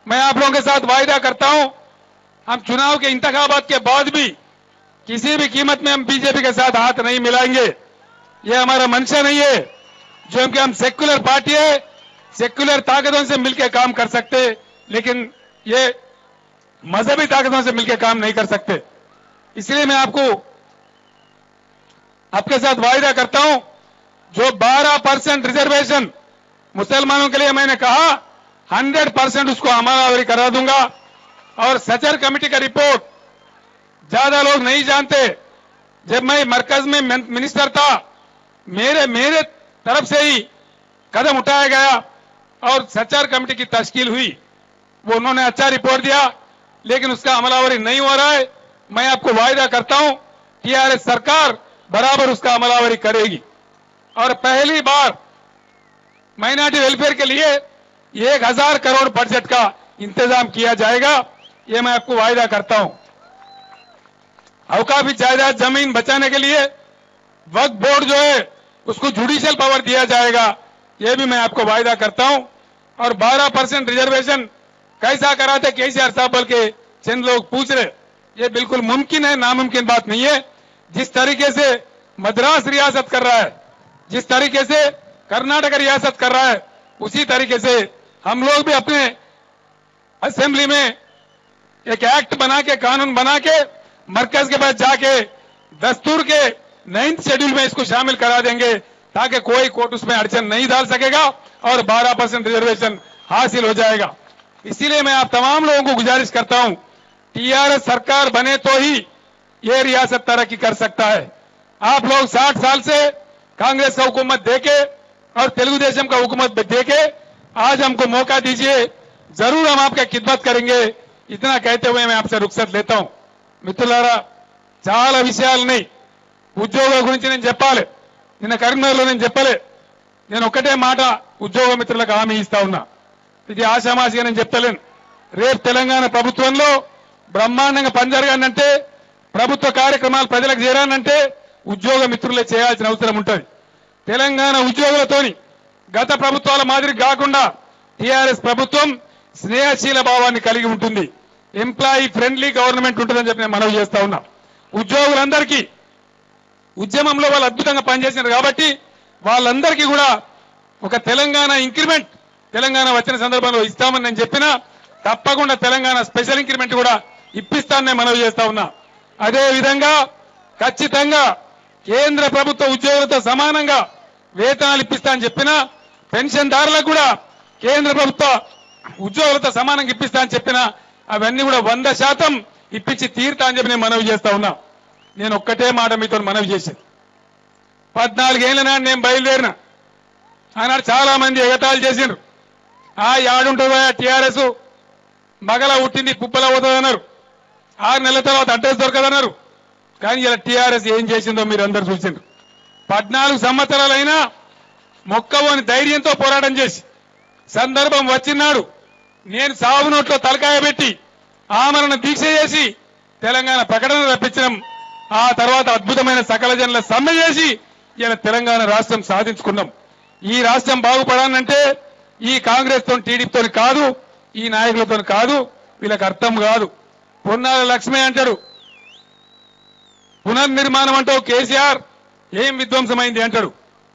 [SPEAKER 1] मैं आप लोगों के साथ वायदा करता हूं, हम चुनाव के इंतखाबात के बाद भी किसी भी कीमत में हम बीजेपी के साथ हाथ नहीं मिलाएंगे. ये हमारा मंशा नहीं है. जो कि हम सेक्युलर पार्टी है, सेक्युलर ताकतों से मिलकर काम कर सकते, लेकिन ये मजहबी ताकतों से मिलकर काम नहीं कर सकते. इसलिए मैं आपके साथ वायदा करता हूं, जो 12% रिजर्वेशन मुसलमानों के लिए मैंने कहा 100% उसको अमलावरी करा दूंगा. और सचर कमेटी का रिपोर्ट ज्यादा लोग नहीं जानते. जब मैं मरकज में मिनिस्टर था, मेरे तरफ से ही कदम उठाया गया और सचार कमेटी की तश्कील हुई. वो उन्होंने अच्छा रिपोर्ट दिया, लेकिन उसका अमलावरी नहीं हो रहा है. मैं आपको वायदा करता हूं, टीआरएस सरकार बराबर उसका अमलावरी करेगी. और पहली बार माइनॉरिटी वेलफेयर के लिए 1000 करोड़ बजट का इंतजाम किया जाएगा. ये मैं आपको वायदा करता हूं. अवकाफी जायदाद जमीन बचाने के लिए वक्फ बोर्ड जो है उसको जुडिशियल पावर दिया जाएगा. ये भी मैं आपको वायदा करता हूं. और 12% रिजर्वेशन कैसा कराते केसीआर साहब बल के चंद लोग पूछ रहे, ये बिल्कुल मुमकिन है, नामुमकिन बात नहीं है. जिस तरीके से मद्रास रियासत कर रहा है, जिस तरीके से कर्नाटक रियासत कर रहा है, उसी तरीके से हम लोग भी अपने असेंबली में एक एक्ट बना के, कानून बना के मरकज के पास जाके दस्तूर के 9th शेड्यूल में इसको शामिल करा देंगे, ताकि कोई कोर्ट उसमें अड़चन नहीं डाल सकेगा और 12% रिजर्वेशन हासिल हो जाएगा. इसीलिए मैं आप तमाम लोगों को गुजारिश करता हूं, टीआरएस सरकार बने तो ही ये रियासत तरक्की कर सकता है. आप लोग 60 साल से कांग्रेस का हुकूमत देके और तेलुगु देशम का हुकूमत देके आज हमको मौका दीजिए, जरूर हम आपकी खिदमत करेंगे. इतना कहते हुए मैं आपसे रुखसत लेता हूं. మిత్రులారా, చాలా విషయాలని ఉద్యోగుల గురించి నేను చెప్పాలి. నిన్న కరీంనగర్లో నేను చెప్పలే. నేను ఒక్కటే మాట ఉద్యోగ మిత్రులకు హామీ ఇస్తా ఉన్నా. ఇది ఆషామాషిగా నేను చెప్తలేను. రేపు తెలంగాణ ప్రభుత్వంలో బ్రహ్మాండంగా పని జరగాలంటే, ప్రభుత్వ కార్యక్రమాలు ప్రజలకు చేరాలంటే ఉద్యోగ మిత్రులే చేయాల్సిన అవసరం ఉంటుంది. తెలంగాణ ఉద్యోగులతోని గత ప్రభుత్వాల మాదిరి కాకుండా టీఆర్ఎస్ ప్రభుత్వం స్నేహశీల భావాన్ని కలిగి ఉంటుంది. ఎంప్లాయీ ఫ్రెండ్లీ గవర్నమెంట్ ఉంటుందని చెప్పి నేను మనవి చేస్తా ఉన్నా. ఉద్యోగులందరికీ ఉద్యమంలో వాళ్ళు అద్భుతంగా పనిచేసినారు కాబట్టి వాళ్ళందరికీ కూడా ఒక తెలంగాణ ఇంక్రిమెంట్ తెలంగాణ వచ్చిన సందర్భంలో ఇస్తామని నేను చెప్పినా తప్పకుండా తెలంగాణ స్పెషల్ ఇంక్రిమెంట్ కూడా ఇప్పిస్తానని మనవి చేస్తా ఉన్నా. అదే విధంగా ఖచ్చితంగా కేంద్ర ప్రభుత్వ ఉద్యోగులతో సమానంగా వేతనాలు ఇప్పిస్తా అని చెప్పినా, పెన్షన్దారులకు కూడా కేంద్ర ప్రభుత్వ ఉద్యోగులతో సమానంగా ఇప్పిస్తా అని చెప్పినా అవన్నీ కూడా 100% ఇప్పించి తీరుతా అని చెప్పి నేను మనవి చేస్తా ఉన్నా. నేను ఒక్కటే మాట మీతో మనవి చేసేది, 14 ఏళ్ల నాడు నేను బయలుదేరిన ఆనాడు చాలా మంది ఎగతాళి చేసిండ్రు. యాడుంటుందో టీఆర్ఎస్, మగల పుట్టింది కుప్పల పోతుందన్నారు, 6 నెలల తర్వాత అడ్రస్ దొరకదన్నారు. కానీ ఇలా టీఆర్ఎస్ ఏం చేసిందో మీరు అందరు చూసిండ్రు. 14 సంవత్సరాలైనా మొక్కవోని ధైర్యంతో పోరాటం చేసి సందర్భం వచ్చినాడు నేను సాగు నోట్లో తలకాయ పెట్టి ఆమరణ దీక్ష చేసి తెలంగాణ ప్రకటన రప్పించడం, ఆ తర్వాత అద్భుతమైన సకల జనుల సమ్మె చేసి ఇలా తెలంగాణ రాష్ట్రం సాధించుకున్నాం. ఈ రాష్ట్రం బాగుపడాలంటే ఈ కాంగ్రెస్ తో టీడీపీతో కాదు, ఈ నాయకులతో కాదు, వీళ్ళకి అర్థం కాదు. పొన్నాల లక్ష్మి అంటాడు, పునర్నిర్మాణం అంటావు కేసీఆర్, ఏం విధ్వంసమైంది అంటాడు.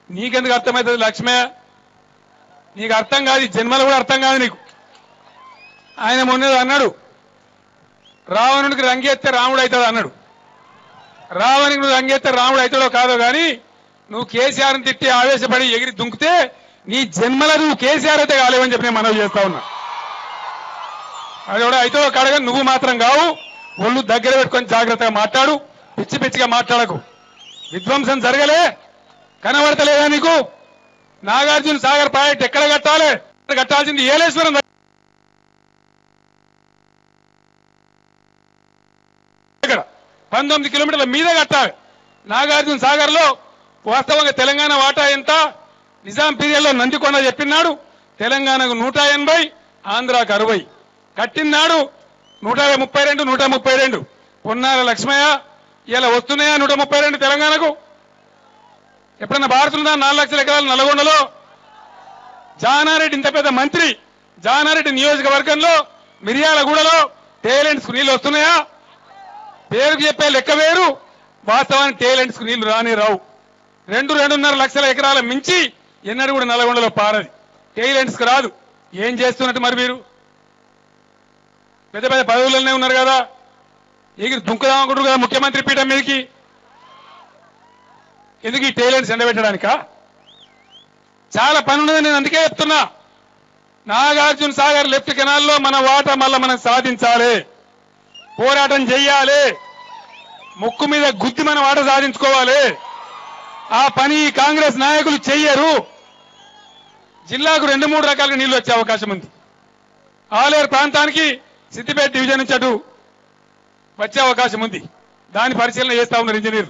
[SPEAKER 1] నీకెందుకు అర్థమవుతుంది లక్ష్మే? నీకు అర్థం కాదు, జన్మలు కూడా అర్థం కాదు నీకు. ఆయన మొన్న అన్నాడు, రావణుడికి రంగెత్తే రాముడు అవుతాడు అన్నాడు. రావణుడికి నువ్వు రంగెత్తే రాముడు అవుతాడో కాదో కానీ నువ్వు కేసీఆర్ని తిట్టి ఆవేశపడి ఎగిరి దుంకితే నీ జన్మల నువ్వు కేసీఆర్ అయితే కాలేవని చెప్పి నేను మనవి చేస్తా ఉన్నా. అది కూడా అయితే కాడగా నువ్వు మాత్రం కావు, ఒళ్ళు దగ్గర పెట్టుకొని జాగ్రత్తగా మాట్లాడు, పిచ్చి పిచ్చిగా మాట్లాడకు. విధ్వంసం జరగలే, కనబడతలేదా నీకు? నాగార్జున సాగర్ ప్రాజెక్ట్ ఎక్కడ కట్టాలి? కట్టాల్సింది ఏలేశ్వరం దగ్గర 19 కిలోమీటర్ల మీద కట్టాలి. నాగార్జున సాగర్ లో వాస్తవంగా తెలంగాణ వాటా ఎంత? నిజాం పీరియడ్ లో నందికొండ చెప్పినాడు తెలంగాణకు 180, ఆంధ్రాకు 60. కట్టినాడు 132, 132. పొన్నాల లక్ష్మయ్య ఇలా వస్తున్నాయా 132 తెలంగాణకు? ఎప్పుడన్నా భారతుందా? 4 లక్షల ఎకరాలు నల్గొండలో. జానారెడ్డి ఇంత పెద్ద మంత్రి, జానారెడ్డి నియోజకవర్గంలో మిర్యాలగూడలో టేలెంట్స్ కు నీళ్లు వస్తున్నాయా? పేరుకు చెప్పే లెక్క వేరు, వాస్తవానికి టేలెంట్స్ కు నీళ్లు రాని రావు. 2-2.5 లక్షల ఎకరాల మించి ఎన్నడూ కూడా నల్గొండలో పారది, టేలెంట్స్ కు రాదు. ఏం చేస్తున్నట్టు మరి మీరు? పెద్ద పెద్ద పదవులనే ఉన్నారు కదా, ఎగిరి దుంకుదామనుకుంటారు కదా ముఖ్యమంత్రి పీఠం మీదకి. ఎందుకు ఈ టేలెంట్స్ ఎండబెట్టడానికా? చాలా పని ఉన్నదని నేను అందుకే చెప్తున్నా. నాగార్జున సాగర్ లెఫ్ట్ కెనాల్లో మన వాటా మళ్ళా మనం సాధించాలి, పోరాటం చెయ్యాలి, ముక్కు మీద గుద్ది మన వాట సాధించుకోవాలి. ఆ పని కాంగ్రెస్ నాయకులు చెయ్యరు. జిల్లాకు 2-3 రకాలుగా నీళ్లు వచ్చే అవకాశం ఉంది. ఆలేరు ప్రాంతానికి సిద్దిపేట డివిజన్ నుంచి అటు వచ్చే అవకాశం ఉంది. దాని పరిశీలన చేస్తా ఉన్నారు ఇంజనీర్.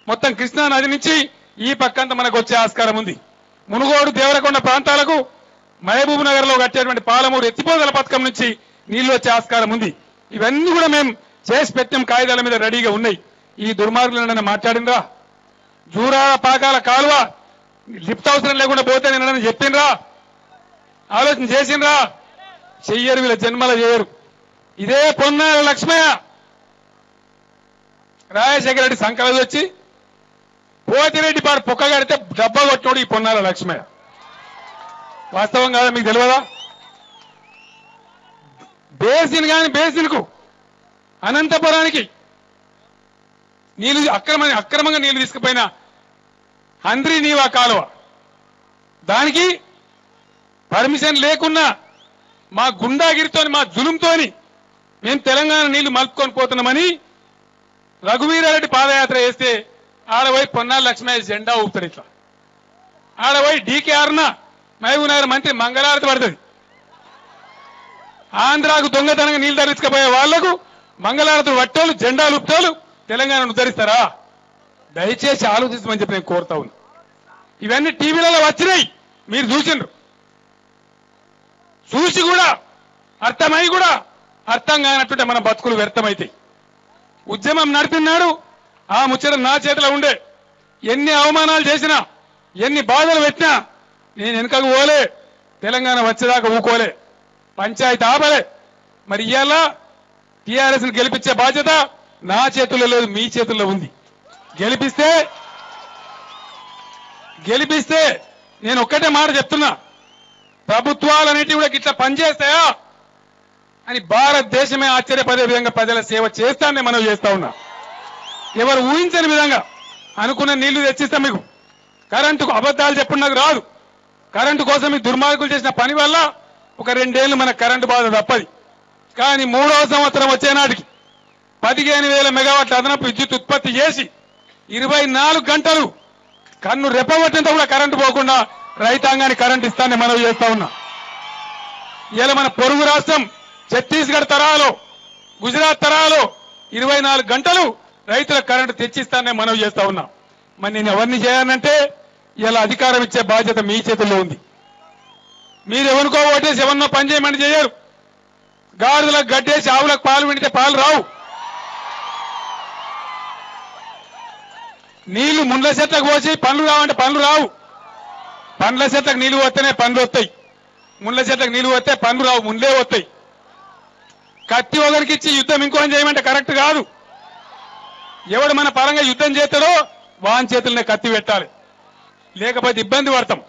[SPEAKER 1] మొత్తం కృష్ణా నది నుంచి ఈ పక్కంతా మనకు వచ్చే ఆస్కారం ఉంది. మునుగోడు దేవరకొండ ప్రాంతాలకు మహబూబ్ నగర్ లో కట్టేటువంటి పాలమూరు ఎత్తిపోతల పథకం నుంచి నీళ్లు వచ్చే ఆస్కారం ఉంది. ఇవన్నీ కూడా మేము చేసి పెట్టిన కాగితాల మీద రెడీగా ఉన్నాయి. ఈ దుర్మార్గులను మాట్లాడినరా? జూరాల పాకాల కాలువ లిఫ్ట్ అవసరం లేకుండా పోతే నేను చెప్పినరా? ఆలోచన చేసినరా? చెయ్యరు, వీళ్ళ జన్మల చేయరు. ఇదే పొన్నాల లక్ష్మయ్య రాజశేఖర రెడ్డి సంకలది వచ్చి పోతిరెడ్డి పాడు పొక్క కడితే డబ్బా కొట్టినోడు ఈ పొన్నాల లక్ష్మయ్య. వాస్తవం కాదా? మీకు తెలియదా? బేసిన్ కాని బేసిన్ కు అనంతపురానికి నీళ్లు అక్రమంగా నీళ్లు తీసుకుపోయిన హంద్రీ నీవా కాలువ, దానికి పర్మిషన్ లేకున్నా మా గుండాగిరితోని మా జులుంతోని మేము తెలంగాణ నీళ్లు మలుపుకొని పోతున్నామని రఘువీరారెడ్డి పాదయాత్ర చేస్తే ఆడపోయి పొన్నాల లక్ష్మయ్య జెండా ఊపుతాడు. ఇట్లా ఆడపోయి డీకేఆర్న మహబూబ్ నగర్ మంత్రి మంగళారతి పడుతుంది. ఆంధ్రాకు దొంగతనంగా నీళ్లు తరలించకపోయే వాళ్లకు మంగళారతులు వట్టోలు జెండాలు ఊపుతోలు తెలంగాణను ఉద్ధరిస్తారా? దయచేసి ఆలోచించమని చెప్పి నేను కోరుతా ఉన్నా. ఇవన్నీ టీవీలలో వచ్చినాయి, మీరు చూసిండ్రు. చూసి కూడా అర్థమై కూడా అర్థం కానట్టుంటే మన బతుకులు వ్యర్థమైతాయి. ఉద్యమం నడిపినాడు, ఆ ముచ్చట నా చేతిలో ఉండే. ఎన్ని అవమానాలు చేసినా, ఎన్ని బాధలు పెట్టినా నేను వెనుకకు పోలే, తెలంగాణ వచ్చేదాకా ఊకోలే, పంచాయతీ ఆపలే. మరి ఇవాళ టీఆర్ఎస్ ని గెలిపించే బాధ్యత నా చేతుల్లో లేదు, మీ చేతుల్లో ఉంది. గెలిపిస్తే నేను ఒక్కటే మాట చెప్తున్నా, ప్రభుత్వాలన్నిటి కూడా ఇట్లా పనిచేస్తాయా? అని భారతదేశమే ఆశ్చర్యపడే విధంగా ప్రజల సేవ చేస్తానని మనం చేస్తా ఉన్నాం. ఎవరు ఊహించని విధంగా అనుకున్న నీళ్లు తెచ్చిస్తాం. మీకు కరెంటుకు అబద్ధాలు చెప్పడం నాకు రాదు. కరెంటు కోసం ఈ దుర్మార్గులు చేసిన పని వల్ల ఒక 2 ఏళ్లు మన కరెంటు బాధ తప్పది. కానీ 3వ సంవత్సరం వచ్చే నాటికి 15,000 మెగావాట్ల అదనపు విద్యుత్ ఉత్పత్తి చేసి 24 గంటలు కన్ను రెప్పగొట్టేంత కూడా కరెంటు పోకుండా రైతాంగానికి కరెంటు ఇస్తానని మనం చేస్తా ఉన్నాం. ఇలా మన పొరుగు రాష్ట్రం ఛత్తీస్గఢ్ తరాలో, గుజరాత్ తరాలో 24 గంటలు రైతులకు కరెంటు తెచ్చిస్తానని మనం చేస్తా ఉన్నాం. మరి నేను ఎవరిని చేయాలంటే ఇలా అధికారం ఇచ్చే బాధ్యత మీ చేతుల్లో ఉంది. మీరు ఎవరికో ఓటేసి ఎవరినో పని చేయమని చేయరు. గాడిదలకు గడ్డేసి ఆవులకు పాలు వింటే పాలు రావు. నీళ్లు ముండ్ల చెట్లకు పోసి పండ్లు రావంటే పండ్లు రావు. పండ్ల చెట్లకు నీళ్లు వస్తేనే పండ్లు వస్తాయి. ముండ్ల చెట్లకు నీళ్లు వస్తే పండ్లు రావు, ముండ్లే వస్తాయి. కత్తి ఒకరికి ఇచ్చి యుద్ధం ఇంకోని చేయమంటే కరెక్ట్ కాదు. ఎవడు మన పరంగా యుద్ధం చేస్తాడో వాని చేతులనే కత్తి పెట్టాలి, లేకపోతే ఇబ్బంది పడతాం.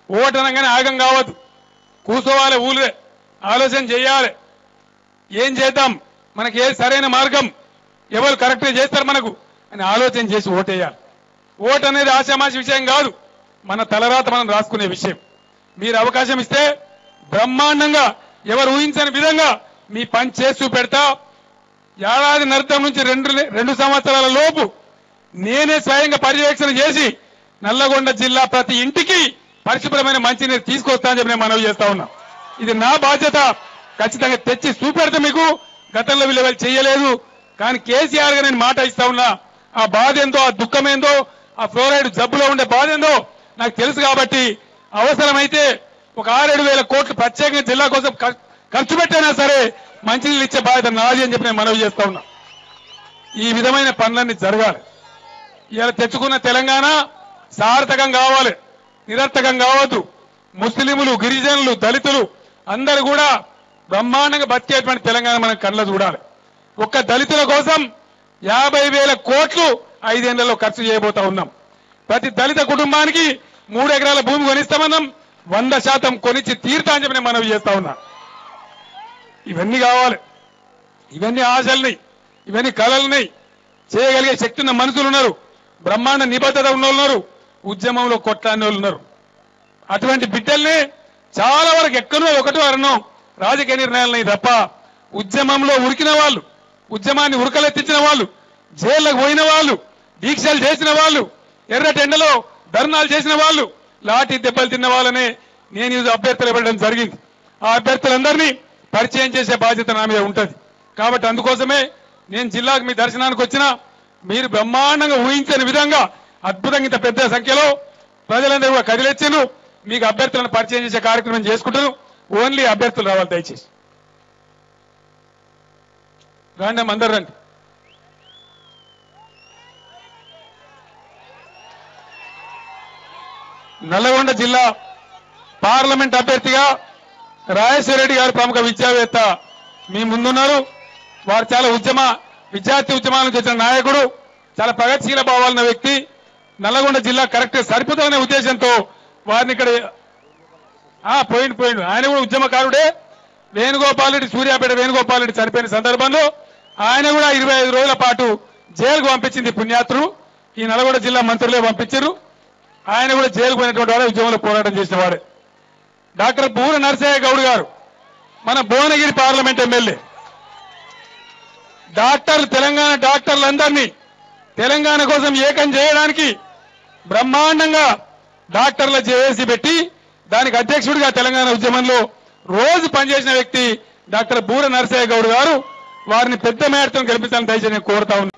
[SPEAKER 1] ఓటు అనగానే ఆగం కావద్దు, కూర్చోవాలి, ఊళ్ళే ఆలోచన చేయాలి. ఏం చేద్దాం, మనకి ఏ సరైన మార్గం, ఎవరు కరెక్ట్గా చేస్తారు మనకు అని ఆలోచన చేసి ఓటేయాలి. ఓటు అనేది ఆశామాషి విషయం కాదు, మన తలరాత మనం రాసుకునే విషయం. మీరు అవకాశం ఇస్తే బ్రహ్మాండంగా ఎవరు ఊహించని విధంగా మీ పని చేసి పెడతా. ఏడాది నర్థం నుంచి 2 సంవత్సరాల లోపు నేనే స్వయంగా పర్యవేక్షణ చేసి నల్లగొండ జిల్లా ప్రతి ఇంటికి పరిశుభ్రమైన మంచినీరు తీసుకొస్తా అని చెప్పి నేను మనవి చేస్తా ఉన్నా. ఇది నా బాధ్యత, ఖచ్చితంగా తెచ్చి చూపెడతా. మీకు గతంలో వీళ్ళు చేయలేదు, కానీ కేసీఆర్ గా నేను మాట ఇస్తా ఉన్నా. ఆ బాధ ఏందో, ఆ దుఃఖం ఏందో, ఆ ఫ్లోరైడ్ జబ్బులో ఉండే బాధ ఏందో నాకు తెలుసు. కాబట్టి అవసరమైతే ఒక 6-7 వేల కోట్లు ప్రత్యేకంగా జిల్లా కోసం ఖర్చు పెట్టైనా సరే మంచినీళ్ళు ఇచ్చే బాధ్యత నాది అని చెప్పి నేను మనవి చేస్తా ఉన్నా. ఈ విధమైన పనులన్నీ జరగాలి. ఇలా తెచ్చుకున్న తెలంగాణ సార్థకం కావాలి, నిరర్థకం కావద్దు. ముస్లింలు, గిరిజనులు, దళితులు అందరూ కూడా బ్రహ్మాండంగా బతికేటువంటి తెలంగాణ మనం కళ్ళ చూడాలి. ఒక్క దళితుల కోసం 50,000 కోట్లు 5 ఏళ్లలో ఖర్చు చేయబోతా ఉన్నాం. ప్రతి దళిత కుటుంబానికి 3 ఎకరాల భూమి కొనిస్తామన్నాం. 100% కొనిచ్చి తీరుతా అని చెప్పి నేను మనవి చేస్తా ఉన్నా. ఇవన్నీ కావాలి, ఇవన్నీ ఆశల్ని, ఇవన్నీ కళల్ని చేయగలిగే శక్తి ఉన్న మనుషులు ఉన్నారు, బ్రహ్మాండ నిబద్ధత ఉన్న వాళ్ళు ఉన్నారు, ఉద్యమంలో కొట్లాడిన వాళ్ళు ఉన్నారు. అటువంటి బిడ్డల్ని చాలా వరకు ఎక్కడో ఒకటో అరణం రాజకీయ నిర్ణయాలని తప్ప ఉద్యమంలో ఉరికిన వాళ్ళు, ఉద్యమాన్ని ఉరకలెత్తించిన వాళ్ళు, జైళ్లకు పోయిన వాళ్ళు, దీక్షలు చేసిన వాళ్ళు, ఎర్రటెండలో ధర్నాలు చేసిన వాళ్ళు, లాఠీ దెబ్బలు తిన్న వాళ్ళనే నేను ఈ అభ్యర్థులు ఇవ్వడం జరిగింది. ఆ అభ్యర్థులందరినీ పరిచయం చేసే బాధ్యత నా మీద ఉంటుంది. కాబట్టి అందుకోసమే నేను జిల్లాకు మీ దర్శనానికి వచ్చినా మీరు బ్రహ్మాండంగా ఊహించని విధంగా అద్భుతంగా ఇంత పెద్ద సంఖ్యలో ప్రజలందరూ కూడా కదిలొచ్చారు. మీకు అభ్యర్థులను పరిచయం చేసే కార్యక్రమం చేసుకుంటారు. ఓన్లీ అభ్యర్థులు రావాలి, దయచేసి రండి, అందరు రండి. నల్లగొండ జిల్లా పార్లమెంట్ అభ్యర్థిగా రాజేశ్వర రెడ్డి గారు ప్రముఖ విద్యావేత్త మీ ముందున్నారు. వారు చాలా విద్యార్థి ఉద్యమాల నుంచి వచ్చిన నాయకుడు, చాలా ప్రగతిశీల భావాలున్న వ్యక్తి. నల్లగొండ జిల్లా కరెక్ట్ సరిపోతుందనే ఉద్దేశంతో వారిని ఇక్కడ పోయిండు. ఆయన కూడా ఉద్యమకారుడే. వేణుగోపాల్ రెడ్డి, సూర్యాపేట వేణుగోపాల్ రెడ్డి చనిపోయిన సందర్భంలో ఆయన కూడా 25 రోజుల పాటు జైలుకు పంపించింది పుణ్యాత్రులు. ఈ నల్గొండ జిల్లా మంత్రులే పంపించారు. ఆయన కూడా జైలుకు పోయినటువంటి వాడే, ఉద్యమంలో పోరాటం చేసిన వాడే. డాక్టర్ బూర నరసయ్య గౌడ్ గారు మన భువనగిరి పార్లమెంట్ ఎమ్మెల్యే. తెలంగాణ డాక్టర్లందరినీ తెలంగాణ కోసం ఏకం చేయడానికి బ్రహ్మాండంగా డాక్టర్ల జేఏసీ పెట్టి దానికి అధ్యక్షుడిగా తెలంగాణ ఉద్యమంలో రోజు పనిచేసిన వ్యక్తి డాక్టర్ బూర నరసయ్య గౌడ్ గారు. వారిని పెద్ద మేరతో గెలిపించాలని దయచేసి నేను కోరుతా ఉన్నాను.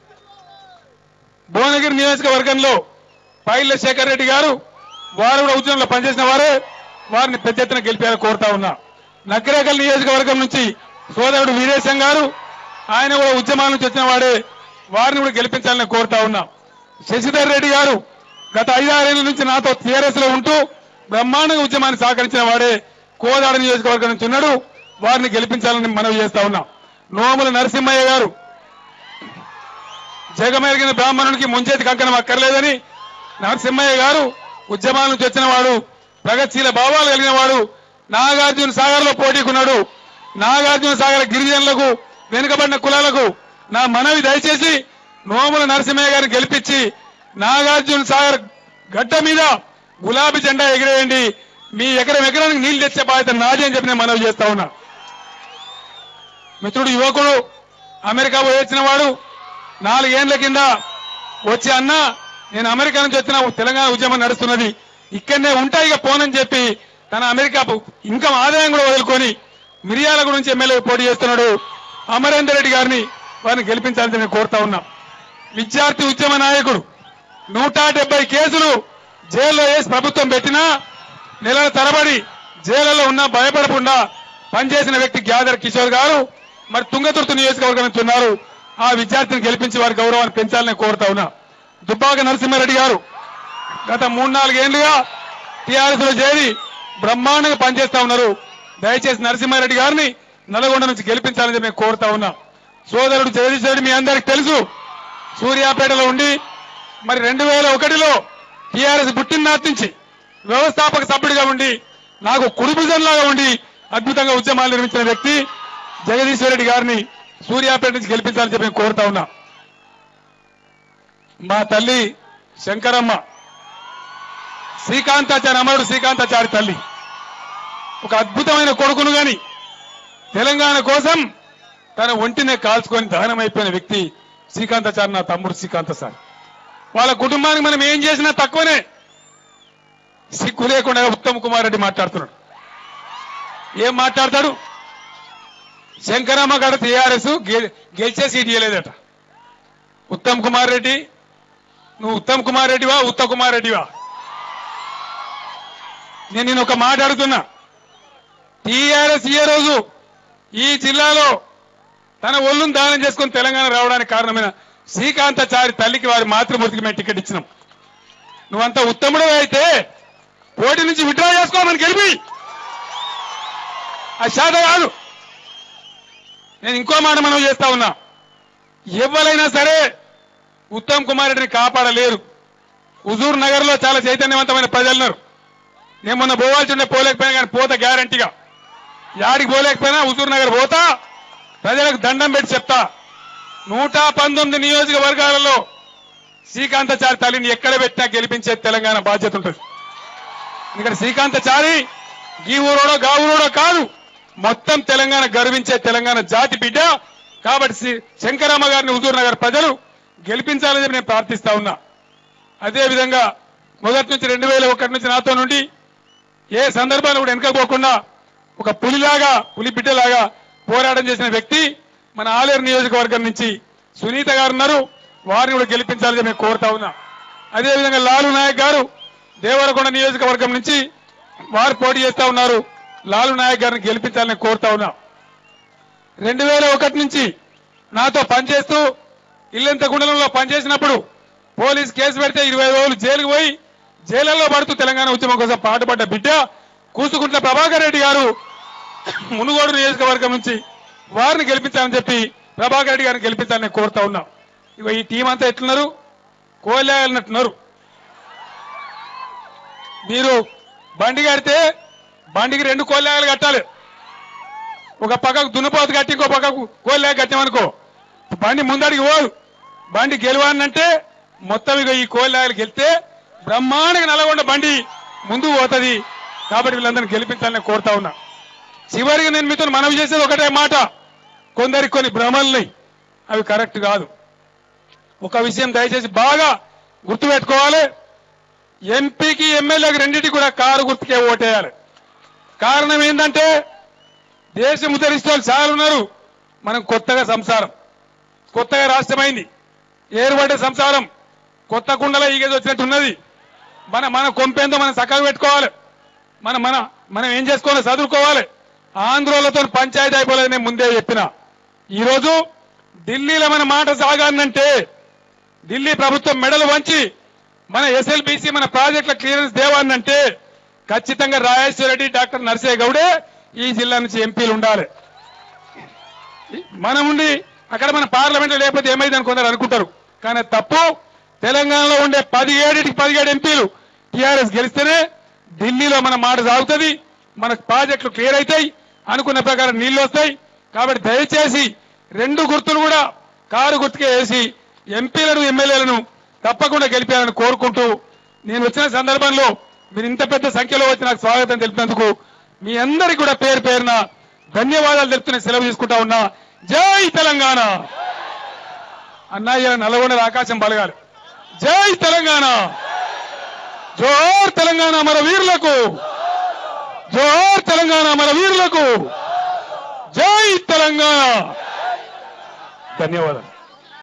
[SPEAKER 1] భువనగిరి నియోజకవర్గంలో పైల శేఖర్ రెడ్డి గారు, వారు కూడా ఉద్యమంలో పనిచేసిన వారే. వారిని పెద్ద ఎత్తున గెలిపేయాలని కోరుతా ఉన్నా. నకరేకల్ నియోజకవర్గం నుంచి సోదరుడు వీరేశం గారు, ఆయన కూడా ఉద్యమాల నుంచి వచ్చిన వాడే. వారిని కూడా గెలిపించాలని కోరుతా ఉన్నా. శశిధర్ రెడ్డి గారు గత 5-6 ఏళ్ల నుంచి నాతో టీఆర్ఎస్ లో ఉంటూ బ్రహ్మాండంగా ఉద్యమాన్ని సహకరించిన వాడే. కోదాడ నియోజకవర్గం నుంచి ఉన్నాడు. వారిని గెలిపించాలని మనవి చేస్తా ఉన్నాం. నోముల నరసింహయ్య గారు, జగమెరిగిన బ్రాహ్మణునికి ముంచేతి కంకణం అక్కర్లేదని నరసింహయ్య గారు ఉద్యమాల నుంచి వచ్చిన వాడు, ప్రగతిశీల భావాలు కలిగిన వాడు. నాగార్జున సాగర్ లో పోటీకున్నాడు. నాగార్జున సాగర్ గిరిజనులకు వెనుకబడిన కులాలకు నా మనవి దయచేసి నోముల నరసింహయ్య గారిని గెలిపించి నాగార్జున సాగర్ గడ్డ మీద గులాబీ జెండా ఎగిరేయండి. మీ ఎకరానికి నీళ్లు తెచ్చే బాధ్యత నాది అని చెప్పి నేను మనవి చేస్తా ఉన్నా. మిత్రుడు యువకుడు అమెరికా పోయి వచ్చిన వాడు 4 ఏళ్ల కింద వచ్చి అన్న నేను అమెరికా నుంచి వచ్చిన తెలంగాణ ఉద్యమం నడుస్తున్నది ఇక్కడనే ఉంటా ఇక పోనని చెప్పి తన అమెరికా ఇన్కమ్ ఆదాయం కూడా వదులుకొని మిర్యాల గురించి ఎమ్మెల్యే పోటీ చేస్తున్నాడు. అమరేందర్ రెడ్డి గారిని వారిని గెలిపించాలని నేను కోరుతా ఉన్నా. విద్యార్థి ఉద్యమ నాయకుడు 170 కేసులు జైల్లో వేసి ప్రభుత్వం పెట్టినా నెలల తరబడి జైళ్లలో ఉన్నా భయపడకుండా పనిచేసిన వ్యక్తి గ్యాదర్ కిషోర్ గారు మరి తుంగతుర్తి నియోజకవర్గం నుంచి ఉన్నారు. ఆ విద్యార్థిని గెలిపించి వారి గౌరవాన్ని పెంచాలని కోరుతా ఉన్నా. దుబ్బాక నరసింహారెడ్డి గారు గత 3-4 ఏళ్లుగా టీఆర్ఎస్ లో చేరి బ్రహ్మాండంగా పనిచేస్తా ఉన్నారు. దయచేసి నరసింహారెడ్డి గారిని నల్గొండ నుంచి గెలిపించాలని మేము కోరుతా ఉన్నా. సోదరుడు జగదీష్ రెడ్డి మీ అందరికి తెలుసు, సూర్యాపేటలో ఉండి మరి 2001లో టీఆర్ఎస్ పుట్టిననాటి నుంచి వ్యవస్థాపక సభ్యుడిగా ఉండి నాకు కుడిభుజంలాగా ఉండి అద్భుతంగా ఉద్యమాలు నిర్మించిన వ్యక్తి జగదీశ్వర్ రెడ్డి గారిని సూర్యాపేట నుంచి గెలిపించాలని చెప్పి కోరుతా ఉన్నా. మా తల్లి శంకరమ్మ శ్రీకాంతాచారి అమరుడు శ్రీకాంతాచారి తల్లి ఒక అద్భుతమైన కొడుకును గాని తెలంగాణ కోసం తన ఒంటినే కాల్చుకొని దహనమైపోయిన వ్యక్తి శ్రీకాంతాచారి నా తమ్ముడు శ్రీకాంతాచారి. వాళ్ళ కుటుంబానికి మనం ఏం చేసినా తక్కువనే. సిగ్గు లేకుండా ఉత్తమ్ కుమార్ రెడ్డి మాట్లాడుతున్నాడు. ఏం మాట్లాడతాడు? శంకరమ్మ గారు టీఆర్ఎస్ గెలిచే సీట్ ఇయ్యలేదట. ఉత్తమ్ కుమార్ రెడ్డి నువ్వు ఉత్తమ్ కుమార్ రెడ్డివా ఉత్తమ్ కుమార్ రెడ్డివా? నేను ఒక మాట అడుగుతున్నా. టీఆర్ఎస్ ఏ రోజు ఈ జిల్లాలో తన ఒళ్ళును దానం చేసుకుని తెలంగాణ రావడానికి కారణమైన శ్రీకాంతాచారి తల్లికి వారి మాతృమూర్తికి మేము టికెట్ ఇచ్చినాం. నువ్వంతా ఉత్తముడు అయితే పోటీ నుంచి విత్డ్రా చేసుకోమని గెలిపి అది శాత కాదు. నేను ఇంకో మాట మనం చేస్తా ఉన్నా. ఎవరైనా సరే ఉత్తమ్ కుమార్ రెడ్డిని కాపాడలేరు. హుజూర్ నగర్ లో చాలా చైతన్యవంతమైన ప్రజలున్నారు. నేను మొన్న పోవాల్సి ఉండే పోలేకపోయినా కానీ పోతా గ్యారంటీగా. యాడికి పోలేకపోయినా హుజూర్ నగర్ పోతా, ప్రజలకు దండం పెట్టి చెప్తా. 119 నియోజకవర్గాలలో శ్రీకాంతాచారి తల్లిని ఎక్కడ పెట్టినా గెలిపించే తెలంగాణ బాధ్యత ఉంటుంది. ఇక్కడ శ్రీకాంతాచారి ఈ ఊరోడో గా ఊరోడో కాదు, మొత్తం తెలంగాణ గర్వించే తెలంగాణ జాతి బిడ్డ. కాబట్టి శంకరమ్మ గారిని హుజూర్ నగర్ ప్రజలు గెలిపించాలని నేను ప్రార్థిస్తా ఉన్నా. అదేవిధంగా మొదటి నుంచి 2001 నుంచి నాతో నుండి ఏ సందర్భాలు కూడా వెనకపోకుండా ఒక పులి బిడ్డలాగా పోరాటం చేసిన వ్యక్తి మన ఆలేరు నియోజకవర్గం నుంచి సునీత గారు ఉన్నారు. వారిని కూడా గెలిపించాలని నేను కోరుతా ఉన్నా. అదేవిధంగా లాలు నాయక్ గారు దేవరకొండ నియోజకవర్గం నుంచి వారు పోటీ చేస్తా ఉన్నారు. లాలు నాయక్ గారిని గెలిపించాలని కోరుతా ఉన్నా. 2001 నుంచి నాతో పనిచేస్తూ ఇల్లంత గుండెలంలో పనిచేసినప్పుడు పోలీసు కేసు పెడితే 20 రోజులు జైలుకు పోయి జైళ్లలో పడుతూ తెలంగాణ ఉద్యమం కోసం పాటుపడ్డ బిడ్డ కూసుకుంట్ల ప్రభాకర్ రెడ్డి గారు మునుగోడు నియోజకవర్గం నుంచి వారిని గెలిపించాలని చెప్పి ప్రభాకర్ రెడ్డి గారిని గెలిపించాలని కోరుతా ఉన్నా. ఇక ఈ టీం అంతా ఎట్లున్నారు? కోలేయాలన్నట్టున్నారు. మీరు బండి కడితే బండికి 2 కోల్లాగలు కట్టాలి. ఒక పక్కకు దున్నపోతు కట్టి ఇంకో పక్కకు కోల్లాగ కట్టామనుకో బండి ముందడికి పోదు. బండి గెలవాలంటే మొత్తం ఇక ఈ కోల్లాగలు గెలిస్తే బ్రహ్మాండంగా నల్గొండ బండి ముందుకు పోతుంది. కాబట్టి వీళ్ళందరినీ గెలిపించాలని కోరుతా ఉన్నా. చివరికి నేను మీతో మనవి చేసేది ఒకటే మాట. కొందరికి కొన్ని భ్రమలున్నాయి, అవి కరెక్ట్ కాదు. ఒక విషయం దయచేసి బాగా గుర్తుపెట్టుకోవాలి. ఎంపీకి ఎమ్మెల్యేకి రెండింటికి కూడా కారు గుర్తుకే ఓటేయాలి. కారణం ఏంటంటే దేశం ఉద్ధరిస్తే వాళ్ళు చాలా ఉన్నారు. మనం కొత్తగా సంసారం, కొత్తగా రాష్ట్రమైంది, ఏర్పడ్డ సంసారం కొత్త కుండలో ఈగేది వచ్చినట్టున్నది. మన కొంపేందో మనం చక్కగా పెట్టుకోవాలి. మనం ఏం చేసుకోవాలి? చదువుకోవాలి. ఆంధ్రోలతో పంచాయతీ అయిపోలేదని నేను ముందే చెప్పిన. ఈరోజు ఢిల్లీలో మన మాట సాగానంటే ఢిల్లీ ప్రభుత్వం మెడలు వంచి మన ఎస్ఎల్బీసీ మన ప్రాజెక్టుల క్లియరెన్స్ దేవాన్నంటే ఖచ్చితంగా రాజేశ్వర రెడ్డి, డాక్టర్ నర్సయ్య గౌడే ఈ జిల్లా నుంచి ఎంపీలు ఉండాలి. మనం ఉండి అక్కడ మన పార్లమెంట్లో లేకపోతే ఏమైందని కొందరు అనుకుంటారు, కానీ తప్పు. తెలంగాణలో ఉండే 17 ఎంపీలు టీఆర్ఎస్ గెలిస్తేనే ఢిల్లీలో మన మాట సాగుతుంది, మన ప్రాజెక్టులు క్లియర్ అవుతాయి, అనుకున్న ప్రకారం నీళ్లు వస్తాయి. కాబట్టి దయచేసి 2 గుర్తులు కూడా కారు గుర్తుకే వేసి ఎంపీలను ఎమ్మెల్యేలను తప్పకుండా గెలిపాలని కోరుకుంటూ నేను వచ్చిన సందర్భంలో మీరు ఇంత పెద్ద సంఖ్యలో వచ్చి నాకు స్వాగతం తెలిపినందుకు మీ అందరికీ కూడా పేరు పేరున ధన్యవాదాలు తెలుపుతూనే సెలవు తీసుకుంటా ఉన్నా. జై తెలంగాణ అన్నయ్య. నల్గొండ ఆకాశం బలగాలి. జై తెలంగాణ. జోహార్ తెలంగాణ మన వీరులకు. జోహార్ తెలంగాణ మన వీరులకు. జై తెలంగాణ. ధన్యవాదాలు.